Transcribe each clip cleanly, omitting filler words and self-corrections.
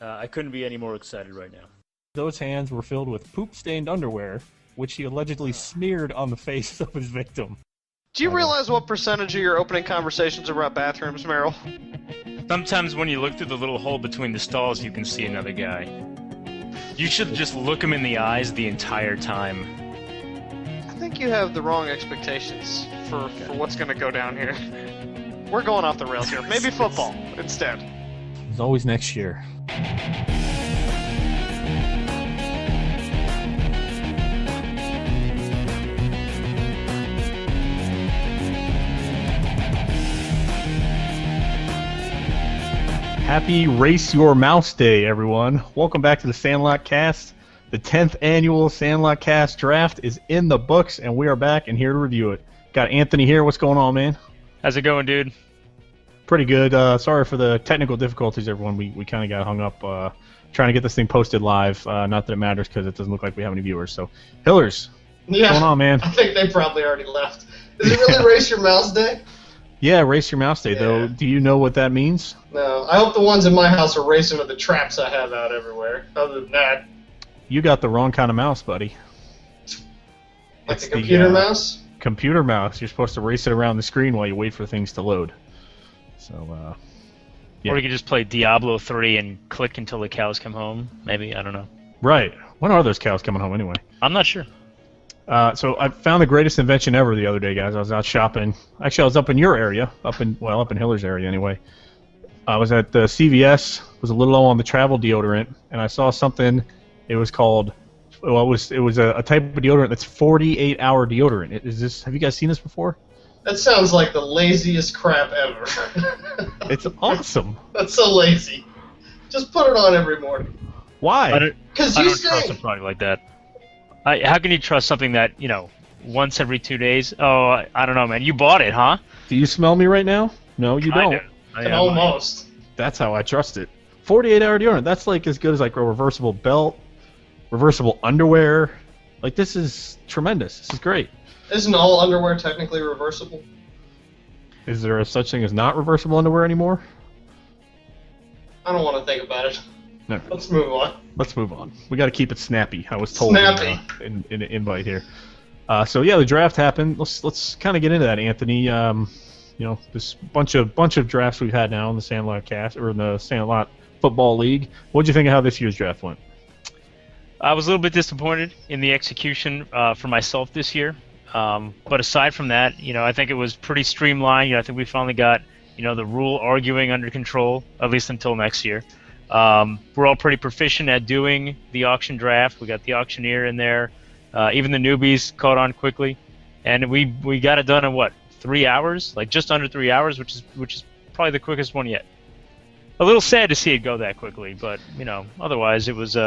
I couldn't be any more excited right now. Those hands were filled with poop-stained underwear, which he allegedly smeared on the face of his victim. Do you realize what percentage of your opening conversations are about bathrooms, Merrill? Sometimes when you look through the little hole between the stalls, you can see another guy. You should just look him in the eyes the entire time. I think you have the wrong expectations for what's going to go down here. We're going off the rails here. Maybe football instead. It's always next year. Happy Race Your Mouse Day, everyone. Welcome back to the Sandlotcast. The 10th annual Sandlotcast draft is in the books, and we are back and here to review it. Got Anthony here. What's going on, man? How's it going, dude? Pretty good. Sorry for the technical difficulties, everyone. We kind of got hung up trying to get this thing posted live. Not that it matters because it doesn't look like we have any viewers. So, Hillers, what's going on, man? I think they probably already left. Is it really Race Your Mouse Day? Yeah, Race Your Mouse Day, though. Do you know what that means? No. I hope the ones in my house are racing with the traps I have out everywhere. Other than that. You got the wrong kind of mouse, buddy. Like It's the computer the, mouse? Computer mouse. You're supposed to race it around the screen while you wait for things to load. So, yeah. Or you could just play Diablo 3 and click until the cows come home. Maybe, I don't know. Right. When are those cows coming home anyway? I'm not sure. So I found the greatest invention ever the other day, guys. I was out shopping. Actually, I was up in your area, up in Hiller's area anyway. I was at the CVS, was a little low on the travel deodorant, and I saw something. It was called, well, it was a type of deodorant that's 48-hour deodorant. Is this? Have you guys seen this before? That sounds like the laziest crap ever. It's awesome. That's so lazy. Just put it on every morning. Why? Because I you don't trust a say... product like that. How can you trust something that, once every 2 days? Oh, I don't know, man. You bought it, huh? Do you smell me right now? No, you don't. Almost. That's how I trust it. 48-hour deodorant. That's like as good as like a reversible belt, reversible underwear. Like, this is tremendous. This is great. Isn't all underwear technically reversible? Is there a such thing as not reversible underwear anymore? I don't want to think about it. No. Let's move on. Let's move on. We got to keep it snappy. I was told Snappy. in the invite here. So yeah, the draft happened. Let's kind of get into that, Anthony. This bunch of drafts we've had now in the Sandlotcast or in the Sandlot Football League. What'd you think of how this year's draft went? I was a little bit disappointed in the execution for myself this year. But aside from that, I think it was pretty streamlined. I think we finally got, the rule arguing under control, at least until next year. We're all pretty proficient at doing the auction draft. We got the auctioneer in there. Even the newbies caught on quickly. And we got it done in 3 hours? Like just under 3 hours, which is probably the quickest one yet. A little sad to see it go that quickly, but otherwise it was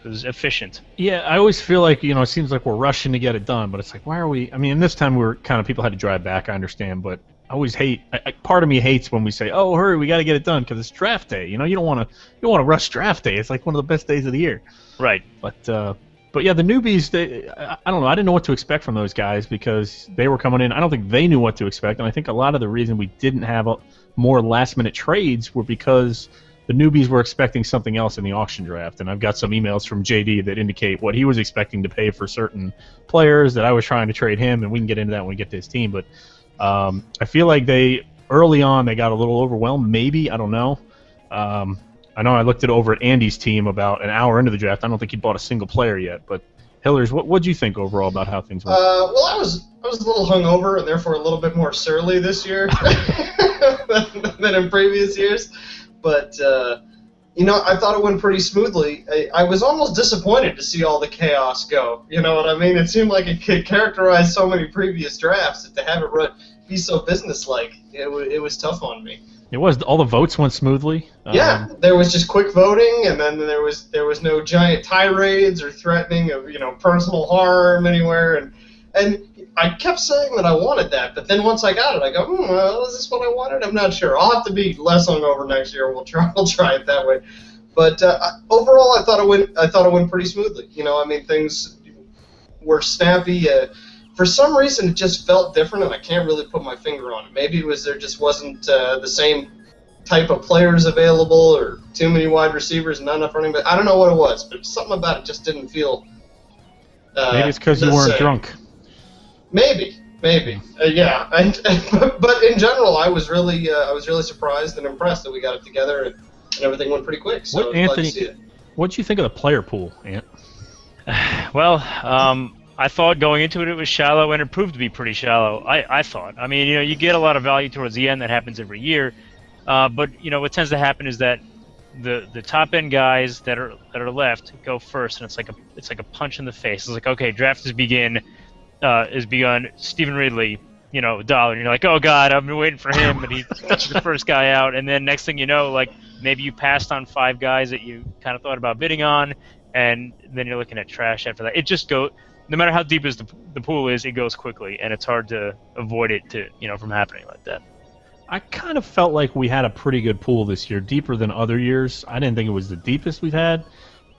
efficient. Yeah, I always feel like it seems like we're rushing to get it done, but it's like, why are we? I mean, this time we were kind of people had to drive back. I understand, but I always hate. Part of me hates when we say, "Oh, hurry, we got to get it done," because it's draft day. You don't want to rush draft day. It's like one of the best days of the year. Right. But yeah, the newbies. I don't know. I didn't know what to expect from those guys because they were coming in. I don't think they knew what to expect, and I think a lot of the reason we didn't have more last-minute trades were because the newbies were expecting something else in the auction draft. And I've got some emails from JD that indicate what he was expecting to pay for certain players that I was trying to trade him, and we can get into that when we get to his team. But I feel like early on they got a little overwhelmed, maybe. I don't know. I know I looked over at Andy's team about an hour into the draft. I don't think he bought a single player yet. But Hillers, what do you think overall about how things went? Well, I was a little hungover and therefore a little bit more surly this year than in previous years. But I thought it went pretty smoothly. I was almost disappointed to see all the chaos go. You know what I mean? It seemed like it characterized so many previous drafts that to have it be so businesslike, it was tough on me. It was. All the votes went smoothly. Yeah, there was just quick voting, and then there was no giant tirades or threatening of personal harm anywhere, and I kept saying that I wanted that, but then once I got it, I go, well, is this what I wanted? I'm not sure. I'll have to be less hungover next year. We'll try it that way. But overall, I thought it went pretty smoothly. Things were snappy. For some reason, it just felt different, and I can't really put my finger on it. Maybe it was there just wasn't the same type of players available, or too many wide receivers and not enough running back. I don't know what it was, but something about it just didn't feel. Maybe it's because you weren't drunk. Maybe. Yeah, but in general, I was really surprised and impressed that we got it together and everything went pretty quick. So Anthony, what'd you think of the player pool, Ant? Well, I thought going into it was shallow, and it proved to be pretty shallow. I thought. I mean, you get a lot of value towards the end. That happens every year. But what tends to happen is that the top end guys that are left go first, and it's like a punch in the face. It's like, okay, draft has begun. Stephen Ridley, dollar, and you're like, oh God, I've been waiting for him, and he's the first guy out. And then next thing you know, like maybe you passed on 5 guys that you kind of thought about bidding on, and then you're looking at trash after that. It just goes. No matter how deep the pool is, it goes quickly, and it's hard to avoid it from happening like that. I kind of felt like we had a pretty good pool this year, deeper than other years. I didn't think it was the deepest we've had,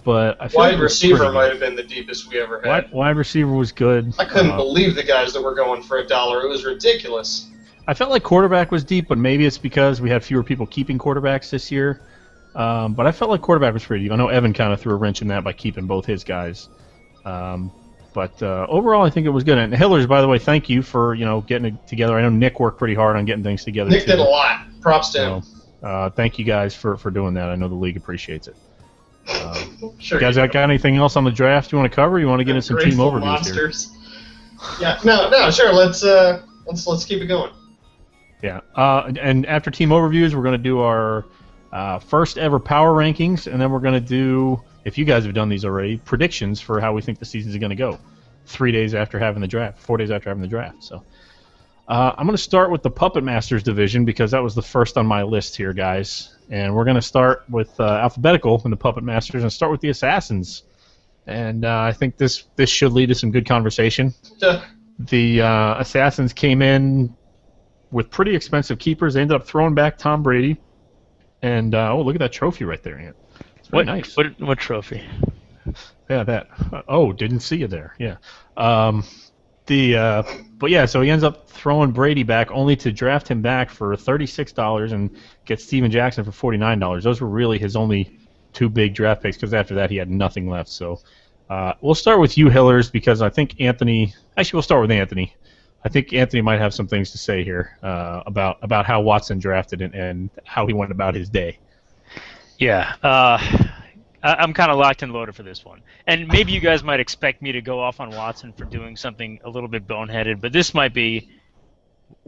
but I feel wide receiver might have been the deepest we ever had. Wide receiver was good. I couldn't believe the guys that were going for $1. It was ridiculous. I felt like quarterback was deep, but maybe it's because we had fewer people keeping quarterbacks this year. But I felt like quarterback was pretty deep. I know Evan kind of threw a wrench in that by keeping both his guys. But overall, I think it was good. And Hillers, by the way, thank you for getting it together. I know Nick worked pretty hard on getting things together. Nick did a lot. Props to him. Thank you guys for doing that. I know the league appreciates it. Sure. Guys, got anything else on the draft you want to cover? You want to get into some team overviews monsters. Here? Yeah. No. Sure. Let's keep it going. Yeah. And after team overviews, we're going to do our first ever power rankings, and then we're going to do, if you guys have done these already, predictions for how we think the season's going to go 4 days after having the draft. So I'm going to start with the Puppet Masters division because that was the first on my list here, guys. And we're going to start with alphabetical in the Puppet Masters and start with the Assassins. And I think this should lead to some good conversation. The Assassins came in with pretty expensive keepers. They ended up throwing back Tom Brady. And, look at that trophy right there, Ant. It's very nice. What trophy? Yeah, that. Didn't see you there. Yeah. But yeah, so he ends up throwing Brady back only to draft him back for $36 and get Steven Jackson for $49. Those were really his only 2 big draft picks because after that he had nothing left. So we'll start with you, Hillers, because I think Anthony. Actually, we'll start with Anthony. I think Anthony might have some things to say here about how Watson drafted and how he went about his day. Yeah, I'm kind of locked and loaded for this one. And maybe you guys might expect me to go off on Watson for doing something a little bit boneheaded, but this might be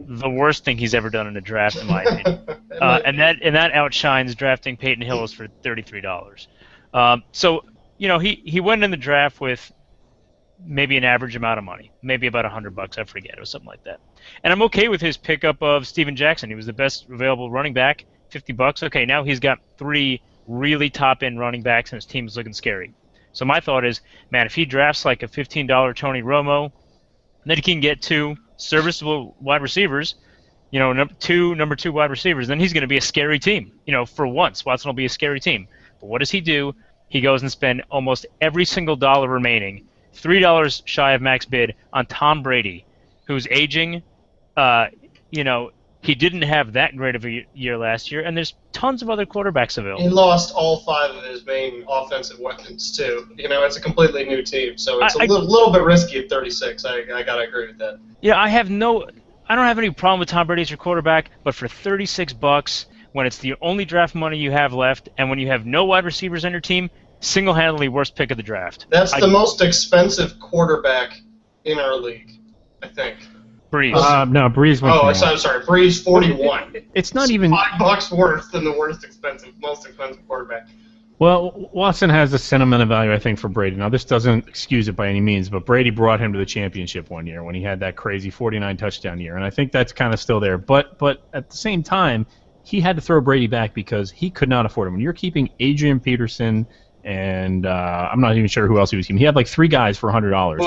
the worst thing he's ever done in a draft, in my opinion. And that outshines drafting Peyton Hillis for $33. So he went in the draft with maybe an average amount of money, maybe about $100, I forget, or something like that. And I'm okay with his pickup of Steven Jackson. He was the best available running back, $50. Okay, now he's got 3 really top-end running backs, and his team is looking scary. So my thought is, man, if he drafts like a $15 Tony Romo, then he can get 2 serviceable wide receivers, number two wide receivers, then he's going to be a scary team. For once, Watson will be a scary team. But what does he do? He goes and spends almost every single dollar remaining, $3 shy of max bid, on Tom Brady, who's aging. He didn't have that great of a year last year, and there's tons of other quarterbacks available. He lost all 5 of his main offensive weapons, too. It's a completely new team, so it's a little bit risky at 36. I got to agree with that. Yeah, I don't have any problem with Tom Brady as your quarterback, but for $36, when it's the only draft money you have left, and when you have no wide receivers on your team, single-handedly worst pick of the draft. That's the most expensive quarterback in our league, I think. Breeze. No, Breeze went. Oh, I'm sorry. Breeze 41. It's not even $5 worse than the most expensive quarterback. Well, Watson has a sentimental value, I think, for Brady. Now, this doesn't excuse it by any means, but Brady brought him to the championship one year when he had that crazy 49 touchdown year, and I think that's kind of still there. But at the same time, he had to throw Brady back because he could not afford him. When you're keeping Adrian Peterson and I'm not even sure who else he was keeping. He had like 3 guys for $100.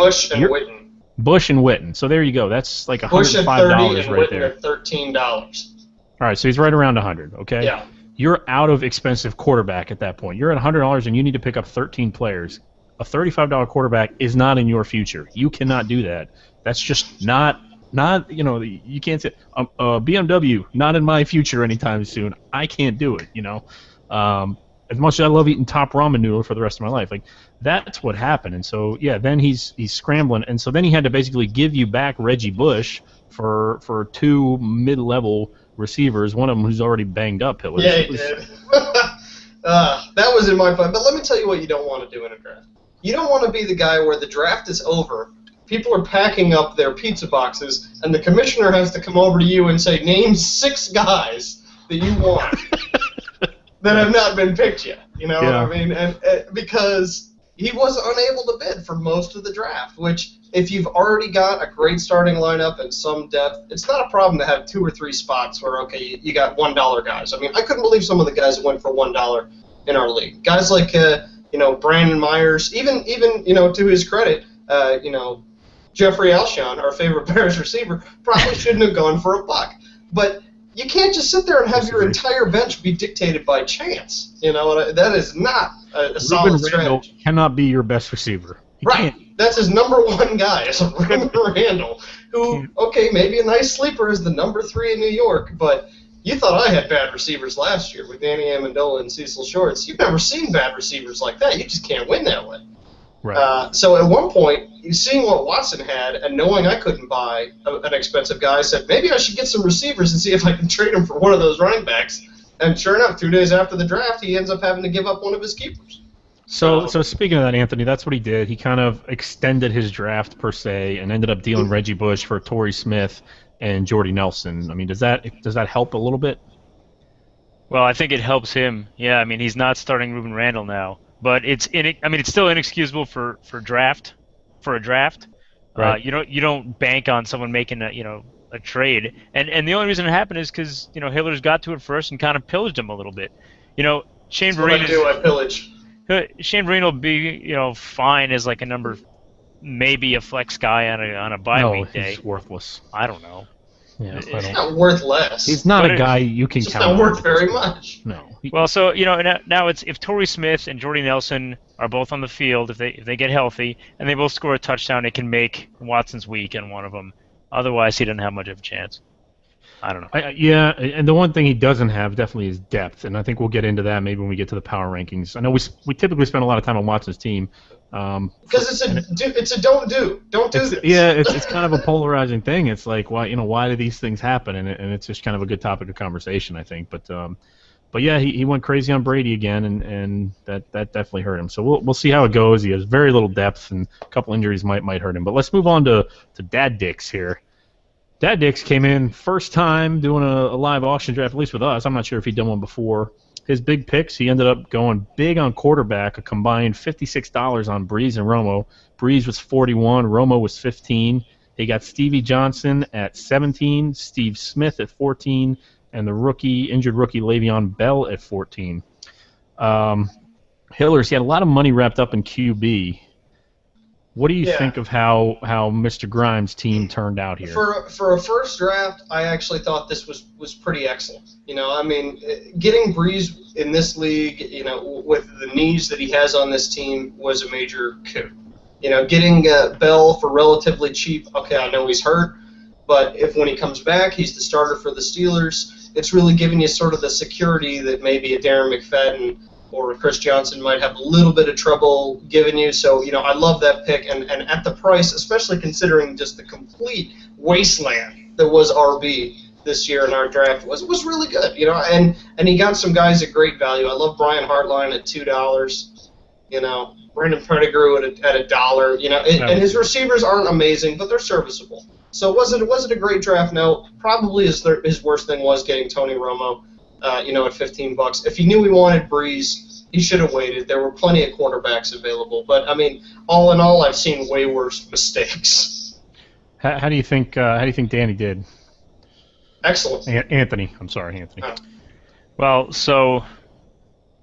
Bush and Witten. So there you go. That's like $105 Bush at 30 right and Witten there. at $13. All right, so he's right around 100. Okay. Yeah. You're out of expensive quarterback at that point. You're at $100 and you need to pick up 13 players. A $35 quarterback is not in your future. You cannot do that. That's just not not, you can't say BMW, not in my future anytime soon. I can't do it, as much as I love eating top ramen noodle for the rest of my life. Like, that's what happened. And so, yeah, then he's scrambling. And so then he had to basically give you back Reggie Bush for two mid-level receivers, one of them who's already banged up, Hillary. Yeah, he did. That was in my plan. But let me tell you what you don't want to do in a draft. You don't want to be the guy where the draft is over, people are packing up their pizza boxes, and the commissioner has to come over to you and say, name 6 guys that you want that have not been picked yet. You know what I mean? And because he was unable to bid for most of the draft, which if you've already got a great starting lineup and some depth, it's not a problem to have 2 or 3 spots where, okay, you got $1 guys. I mean, I couldn't believe some of the guys that went for $1 in our league. Guys like, Brandon Myers, even to his credit, Jeffrey Alshon, our favorite Bears receiver, probably shouldn't have gone for $1. But you can't just sit there and have your entire bench be dictated by chance. That is not a solid strategy. Cannot be your best receiver. Right. That's his number 1 guy, is Ruben Randall, who, okay, maybe a nice sleeper is the number 3 in New York, but you thought I had bad receivers last year with Danny Amendola and Cecil Shorts. You've never seen bad receivers like that. You just can't win that way. Right. So at one point, seeing what Watson had and knowing I couldn't buy an expensive guy, I said, maybe I should get some receivers and see if I can trade him for one of those running backs. And sure enough, 2 days after the draft, he ends up having to give up one of his keepers. So speaking of that, Anthony, that's what he did. He kind of extended his draft, per se, and ended up dealing Reggie Bush for Torrey Smith and Jordy Nelson. I mean, does that help a little bit? Well, I think it helps him. Yeah, I mean, he's not starting Ruben Randall now, but it's still inexcusable for a draft. Right. You don't bank on someone making a trade, and the only reason it happened is because Hiller's got to it first and kind of pillaged him a little bit. Shane Vereen I pillage. Shane Vereen will be fine as like a number, maybe a flex guy on a bye week day. He's worthless. I don't know. Yeah, it's not worth less. He's not a guy you can count on. It's not worth very much. No. Well, so now it's if Torrey Smith and Jordy Nelson are both on the field, if they get healthy and they both score a touchdown, it can make Watson's week and one of them. Otherwise, he doesn't have much of a chance. I don't know. Yeah, and the one thing he doesn't have definitely is depth, and I think we'll get into that maybe when we get to the power rankings. I know we typically spend a lot of time on Watson's team. Because it's a don't do this. Yeah, it's kind of a polarizing thing. It's like, why do these things happen? And it's just kind of a good topic of conversation, I think. But yeah, he went crazy on Brady again, and that definitely hurt him. So we'll see how it goes. He has very little depth, and a couple injuries might hurt him. But let's move on to Dad Dicks here. Dad Dicks came in first time doing a live auction draft, at least with us. I'm not sure if he'd done one before. His big picks, he ended up going big on quarterback, a combined $56 on Breeze and Romo. Breeze was 41, Romo was 15. He got Stevie Johnson at 17, Steve Smith at 14, and the injured rookie Le'Veon Bell at 14. Hillers, he had a lot of money wrapped up in QB. What do you think of how Mr. Grimes' team turned out here? For a first draft, I actually thought this was pretty excellent. I mean, getting Breeze in this league, with the needs that he has on this team, was a major coup. Getting Bell for relatively cheap. Okay, I know he's hurt, but when he comes back, he's the starter for the Steelers. It's really giving you sort of the security that maybe a Darren McFadden or Chris Johnson might have a little bit of trouble giving you. So, I love that pick. And at the price, especially considering just the complete wasteland that was RB this year in our draft, was really good. And he got some guys at great value. I love Brian Hartline at $2. Brandon Pettigrew at $1. And his receivers aren't amazing, but they're serviceable. So was it a great draft? No. Probably his worst thing was getting Tony Romo. At $15. If he knew he wanted Breeze, he should have waited. There were plenty of quarterbacks available. But I mean, all in all, I've seen way worse mistakes. How do you think Danny did? Excellent. Anthony. I'm sorry, Anthony. Well, so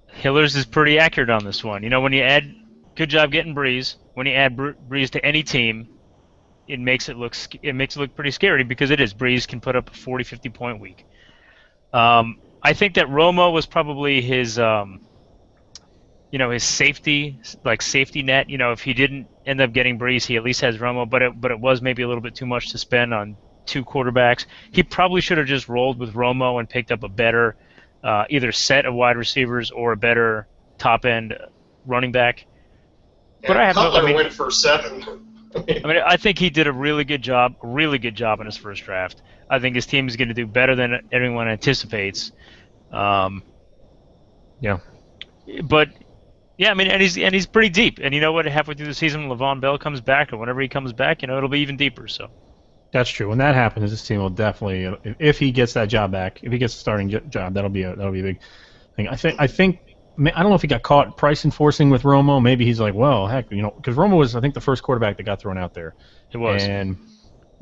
Hillers is pretty accurate on this one. When you add, good job getting Breeze. When you add Breeze to any team, it makes it look pretty scary because it is. Breeze can put up a 40, 50-point week. I think that Romo was probably his, his safety net. If he didn't end up getting Breeze, he at least has Romo. But it was maybe a little bit too much to spend on two quarterbacks. He probably should have just rolled with Romo and picked up a better either set of wide receivers or a better top-end running back. Yeah, But Cutler went for 7. I think he did a really good job in his first draft. I think his team is going to do better than everyone anticipates. Yeah. But yeah, and he's pretty deep. And you know what? Halfway through the season, when Le'Veon Bell comes back, or whenever he comes back, it'll be even deeper. So. That's true. When that happens, this team will definitely, if he gets that job back, if he gets the starting job, that'll be a big thing. I think I don't know if he got caught price enforcing with Romo. Maybe he's like, well, heck, because Romo was, I think, the first quarterback that got thrown out there. It was. And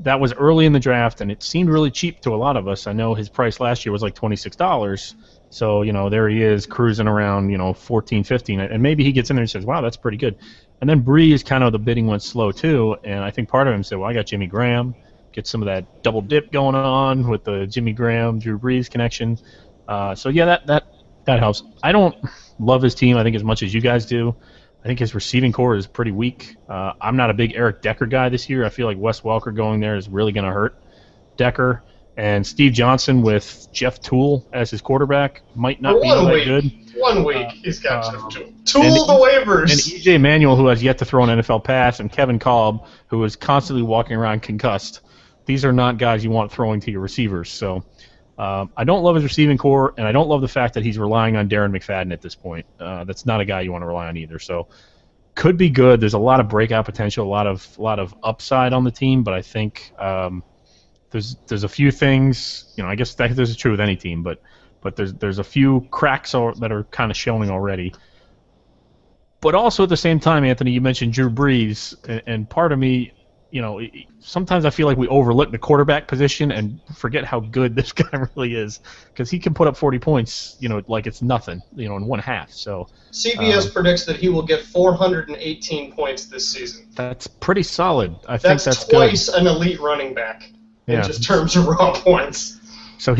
that was early in the draft, and it seemed really cheap to a lot of us. I know his price last year was like $26. So, there he is cruising around, 14, 15. And maybe he gets in there and says, wow, that's pretty good. And then Breeze, kind of the bidding went slow too. And I think part of him said, well, I got Jimmy Graham. Get some of that double dip going on with the Jimmy Graham, Drew Brees connection. So, yeah, that helps. I don't love his team, I think, as much as you guys do. I think his receiving core is pretty weak. I'm not a big Eric Decker guy this year. I feel like Wes Welker going there is really going to hurt Decker. And Steve Johnson with Jeff Toole as his quarterback might not be all that good. 1 week, he's got Jeff Toole. Toole the waivers. And E.J. Manuel, who has yet to throw an NFL pass, and Kevin Kolb, who is constantly walking around concussed. These are not guys you want throwing to your receivers. So I don't love his receiving core, and I don't love the fact that he's relying on Darren McFadden at this point. That's not a guy you want to rely on either. So could be good. There's a lot of breakout potential, a lot of upside on the team, but I think there's a few things. I guess there's true with any team, but there's a few cracks that are kind of showing already. But also at the same time, Anthony, you mentioned Drew Brees, and part of me, sometimes I feel like we overlook the quarterback position and forget how good this guy really is, because he can put up 40 points, like it's nothing, in one half. So CBS predicts that he will get 418 points this season. That's pretty solid. I think that's twice good. an elite running back in just terms of raw points. So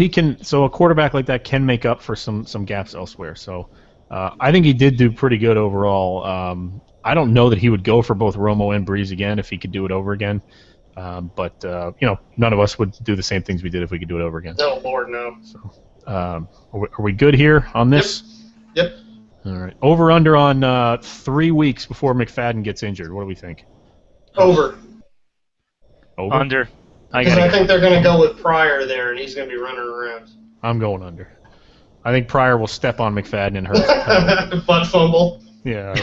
a quarterback like that can make up for some gaps elsewhere. So I think he did do pretty good overall. I don't know that he would go for both Romo and Breeze again if he could do it over again. But none of us would do the same things we did if we could do it over again. No, Lord, no. So, are we good here on this? Yep. All right. Over under on 3 weeks before McFadden gets injured. What do we think? Over. Under. Because I think they're going to go with Pryor there, and he's going to be running around. I'm going under. I think Pryor will step on McFadden and hurt. Butt fumble. Yeah.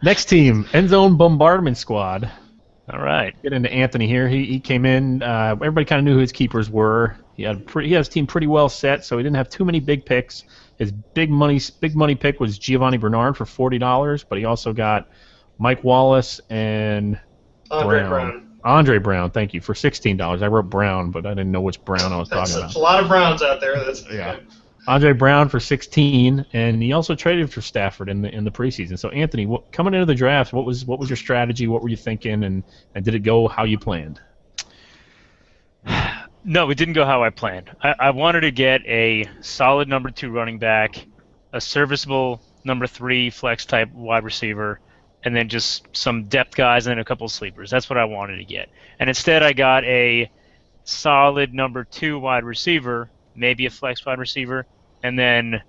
Next team, End Zone Bombardment Squad. All right. Get into Anthony here. He came in. Everybody kind of knew who his keepers were. He had his team pretty well set, so he didn't have too many big picks. His big money pick was Giovanni Bernard for $40, but he also got Mike Wallace and Andre Brown, thank you, for $16. I wrote Brown, but I didn't know which Brown I was talking about. There's a lot of Browns out there. Yeah. Andre Brown for $16, and he also traded for Stafford in the preseason. So Anthony, coming into the draft, what was your strategy? What were you thinking, and did it go how you planned? No, it didn't go how I planned. I wanted to get a solid number 2 running back, a serviceable number 3 flex type wide receiver, and then just some depth guys and then a couple of sleepers. That's what I wanted to get. And instead I got a solid number 2 wide receiver, maybe a flex wide receiver, and then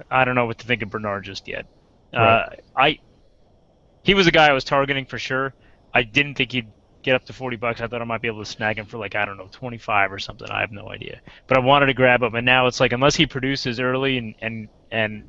I don't know what to think of Bernard just yet. Right. He was a guy I was targeting for sure. I didn't think he'd get up to $40. I thought I might be able to snag him for 25 or something. I have no idea. But I wanted to grab him, and now it's like unless he produces early and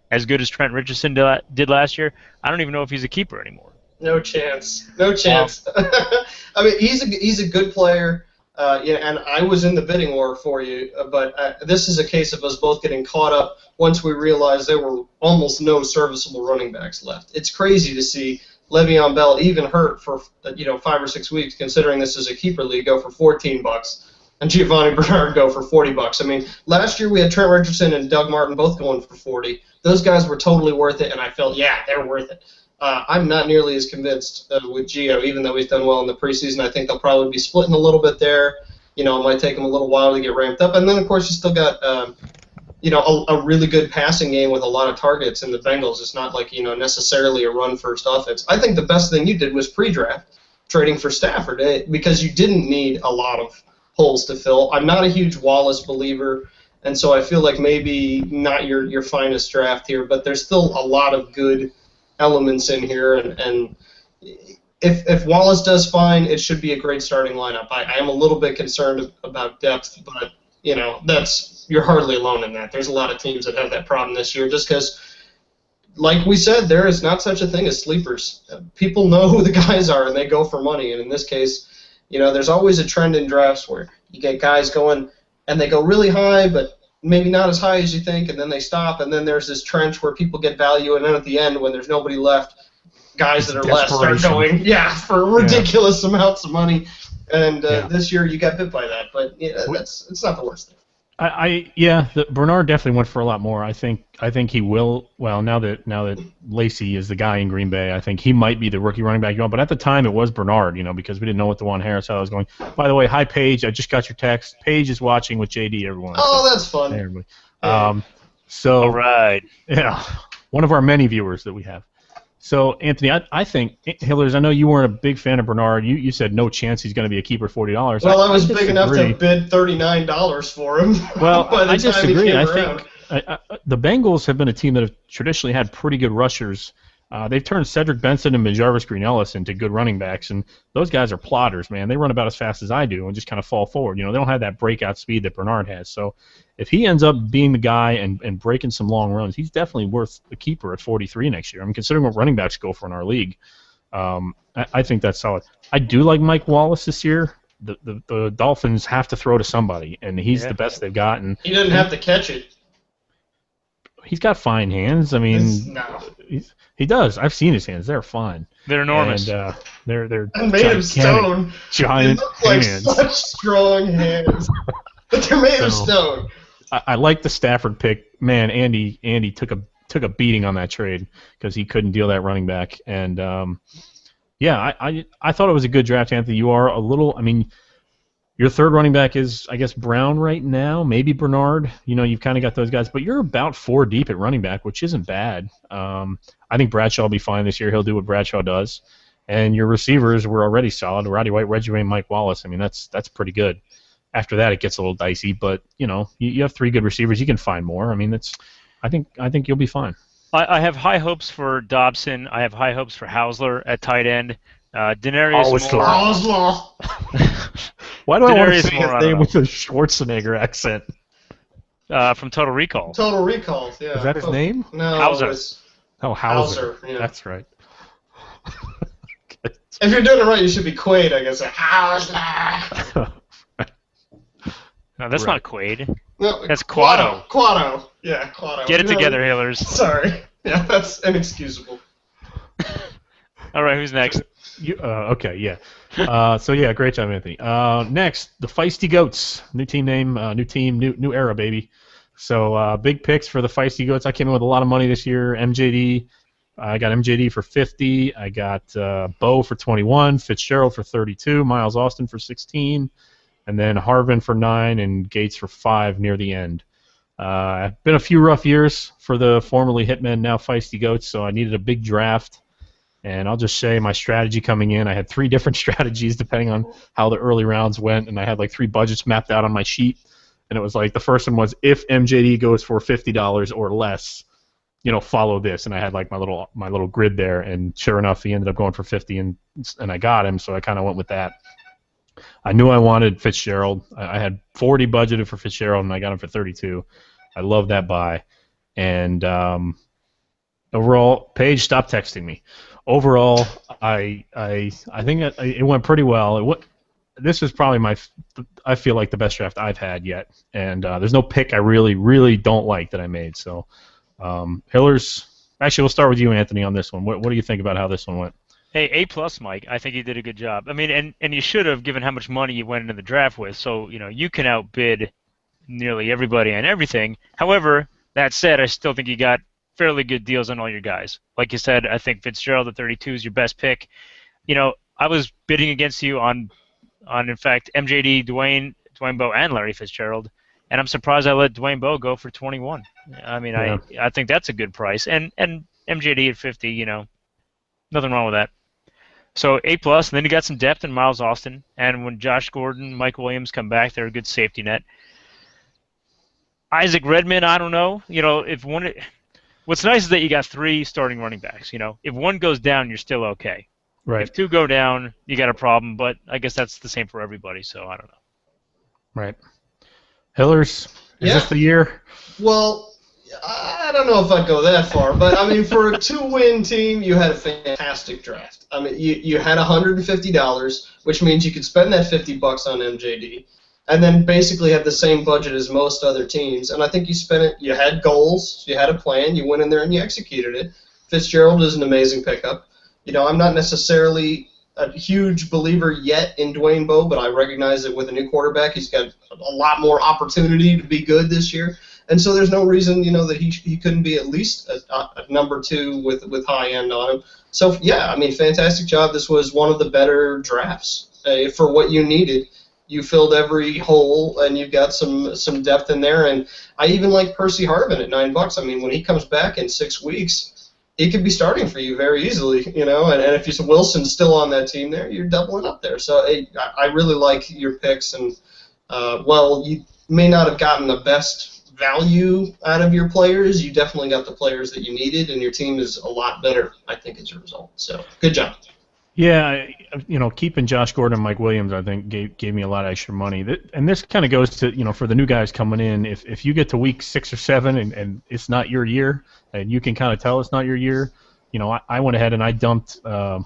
as good as Trent Richardson did last year, I don't even know if he's a keeper anymore. No chance. No chance. I mean, he's a good player. And I was in the bidding war for you, but this is a case of us both getting caught up once we realized there were almost no serviceable running backs left. It's crazy to see Le'Veon Bell, even hurt for 5 or 6 weeks, considering this is a keeper league, go for $14, and Giovanni Bernard go for $40. I mean, last year we had Trent Richardson and Doug Martin both going for $40. Those guys were totally worth it, and I felt, yeah, they're worth it. I'm not nearly as convinced with Gio, even though he's done well in the preseason. I think they'll probably be splitting a little bit there. It might take him a little while to get ramped up. And then, of course, you still got, a really good passing game with a lot of targets in the Bengals. It's not like, necessarily a run-first offense. I think the best thing you did was pre-draft. trading for Stafford because you didn't need a lot of holes to fill. I'm not a huge Wallace believer, and so I feel like maybe not your finest draft here, but there's still a lot of good elements in here, and if Wallace does fine, it should be a great starting lineup. I am a little bit concerned about depth, but you're hardly alone in that. There's a lot of teams that have that problem this year, just because, like we said, there is not such a thing as sleepers. People know who the guys are, and they go for money. And in this case, there's always a trend in drafts where you get guys going, and they go really high, but maybe not as high as you think, and then they stop, and then there's this trench where people get value, and then at the end, when there's nobody left, guys that are left start going, for ridiculous amounts of money. And this year you got bit by that, but it's not the worst thing. Bernard definitely went for a lot more. I think he will. Well, now that Lacy is the guy in Green Bay, I think he might be the rookie running back you want. But at the time, it was Bernard, because we didn't know what DeJuan Harris how it was going. By the way, hi Paige, I just got your text. Paige is watching with JD. Everyone. Oh, that's fun. Hey, everybody. All right. Yeah, one of our many viewers that we have. So, Anthony, I think, Hillers, I know you weren't a big fan of Bernard. You said no chance he's going to be a keeper $40. Well, I was big enough to bid $39 for him. Well, by the I time disagree. He I came think the Bengals have been a team that have traditionally had pretty good rushers. They've turned Cedric Benson and Jarvis Green-Ellis into good running backs, and those guys are plotters, man. They run about as fast as I do and just kind of fall forward. They don't have that breakout speed that Bernard has. So if he ends up being the guy and breaking some long runs, he's definitely worth the keeper at 43 next year. I mean, considering what running backs go for in our league, I think that's solid. I do like Mike Wallace this year. The Dolphins have to throw to somebody, and he's the best they've got. And he doesn't have to catch it. He's got fine hands. I mean, he does. I've seen his hands. They're fine. They're enormous. And they're made of stone. Giant they look like hands. Such strong hands. But they're made of stone. I like the Stafford pick. Man, Andy took a beating on that trade because he couldn't deal that running back. And I thought it was a good draft, Anthony. You are a little. I mean, your third running back is, I guess, Brown right now, maybe Bernard. You've kind of got those guys, but you're about 4 deep at running back, which isn't bad. I think Bradshaw will be fine this year. He'll do what Bradshaw does. And your receivers were already solid. Roddy White, Reggie Wayne, Mike Wallace. I mean, that's pretty good. After that, it gets a little dicey, but you have 3 good receivers. You can find more. I mean, I think you'll be fine. I have high hopes for Dobson. I have high hopes for Hausler at tight end. Denarius Moore. Hausler. Why do I want to Denarius say Moore, his name with a Schwarzenegger accent? From Total Recall. Total Recall, yeah. Is that his name? No. Hauser. Hauser. Yeah. That's right. If you're doing it right, you should be Quaid, I guess. Hausler. No, that's not Quaid. No, That's Quado. Quado. Yeah, Quado. Get it together, Hillers. Sorry. Yeah, that's inexcusable. All right, who's next? Okay, yeah. Great job, Anthony. Next, the Feisty Goats. New team name, new era, baby. So big picks for the Feisty Goats. I came in with a lot of money this year. MJD. I got MJD for 50. I got Bo for 21. Fitzgerald for 32. Miles Austin for 16. And then Harvin for 9 and Gates for 5 near the end. Been a few rough years for the formerly Hitmen, now Feisty Goats, so I needed a big draft. And I'll just say my strategy coming in, I had 3 different strategies depending on how the early rounds went, and I had like 3 budgets mapped out on my sheet. And it was like the first one was if MJD goes for $50 or less, follow this. And I had like my little grid there, and sure enough, he ended up going for 50, and I got him, so I kind of went with that. I knew I wanted Fitzgerald. I had 40 budgeted for Fitzgerald, and I got him for 32. I love that buy. And overall, Paige, stop texting me. Overall, I think it went pretty well. This is probably I feel like the best draft I've had yet. And there's no pick I really, really don't like that I made. So, Hillers, actually, we'll start with you, Anthony, on this one. What do you think about how this one went? Hey, A+, Mike. I think you did a good job. I mean, and you should have, given how much money you went into the draft with. So, you can outbid nearly everybody on everything. However, that said, I still think you got fairly good deals on all your guys. Like you said, I think Fitzgerald at 32 is your best pick. I was bidding against you on in fact, MJD, Dwayne Bowe, and Larry Fitzgerald, and I'm surprised I let Dwayne Bowe go for 21. I mean, yeah. I think that's a good price. And MJD at 50, nothing wrong with that. So A plus, and then you got some depth in Miles Austin, and when Josh Gordon, Mike Williams come back, they're a good safety net. Isaac Redman, I don't know. If one, what's nice is that you got 3 starting running backs. If one goes down, you're still okay. Right. If 2 go down, you got a problem. But I guess that's the same for everybody. So I don't know. Right. Hillers, is this the year? Well, I don't know if I'd go that far, but I mean, for a 2-win team, you had a fantastic draft. I mean, you had $150, which means you could spend that $50 on MJD, and then basically have the same budget as most other teams. And I think you spent it. You had goals, you had a plan, you went in there and you executed it. Fitzgerald is an amazing pickup. I'm not necessarily a huge believer yet in Dwayne Bowe, but I recognize that with a new quarterback, he's got a lot more opportunity to be good this year. And so there's no reason, that he couldn't be at least a number 2 with high end on him. So, yeah, I mean, fantastic job. This was one of the better drafts for what you needed. You filled every hole, and you've got some depth in there. And I even like Percy Harvin at $9. I mean, when he comes back in 6 weeks, he could be starting for you very easily, And if Wilson's still on that team there, you're doubling up there. So I really like your picks. And, you may not have gotten the best value out of your players. You definitely got the players that you needed, and your team is a lot better, I think, as a result. So good job. Yeah, keeping Josh Gordon and Mike Williams, I think, gave me a lot of extra money. And this kind of goes to, for the new guys coming in, if you get to week 6 or 7 and it's not your year, and you can kind of tell it's not your year, I went ahead and I dumped, I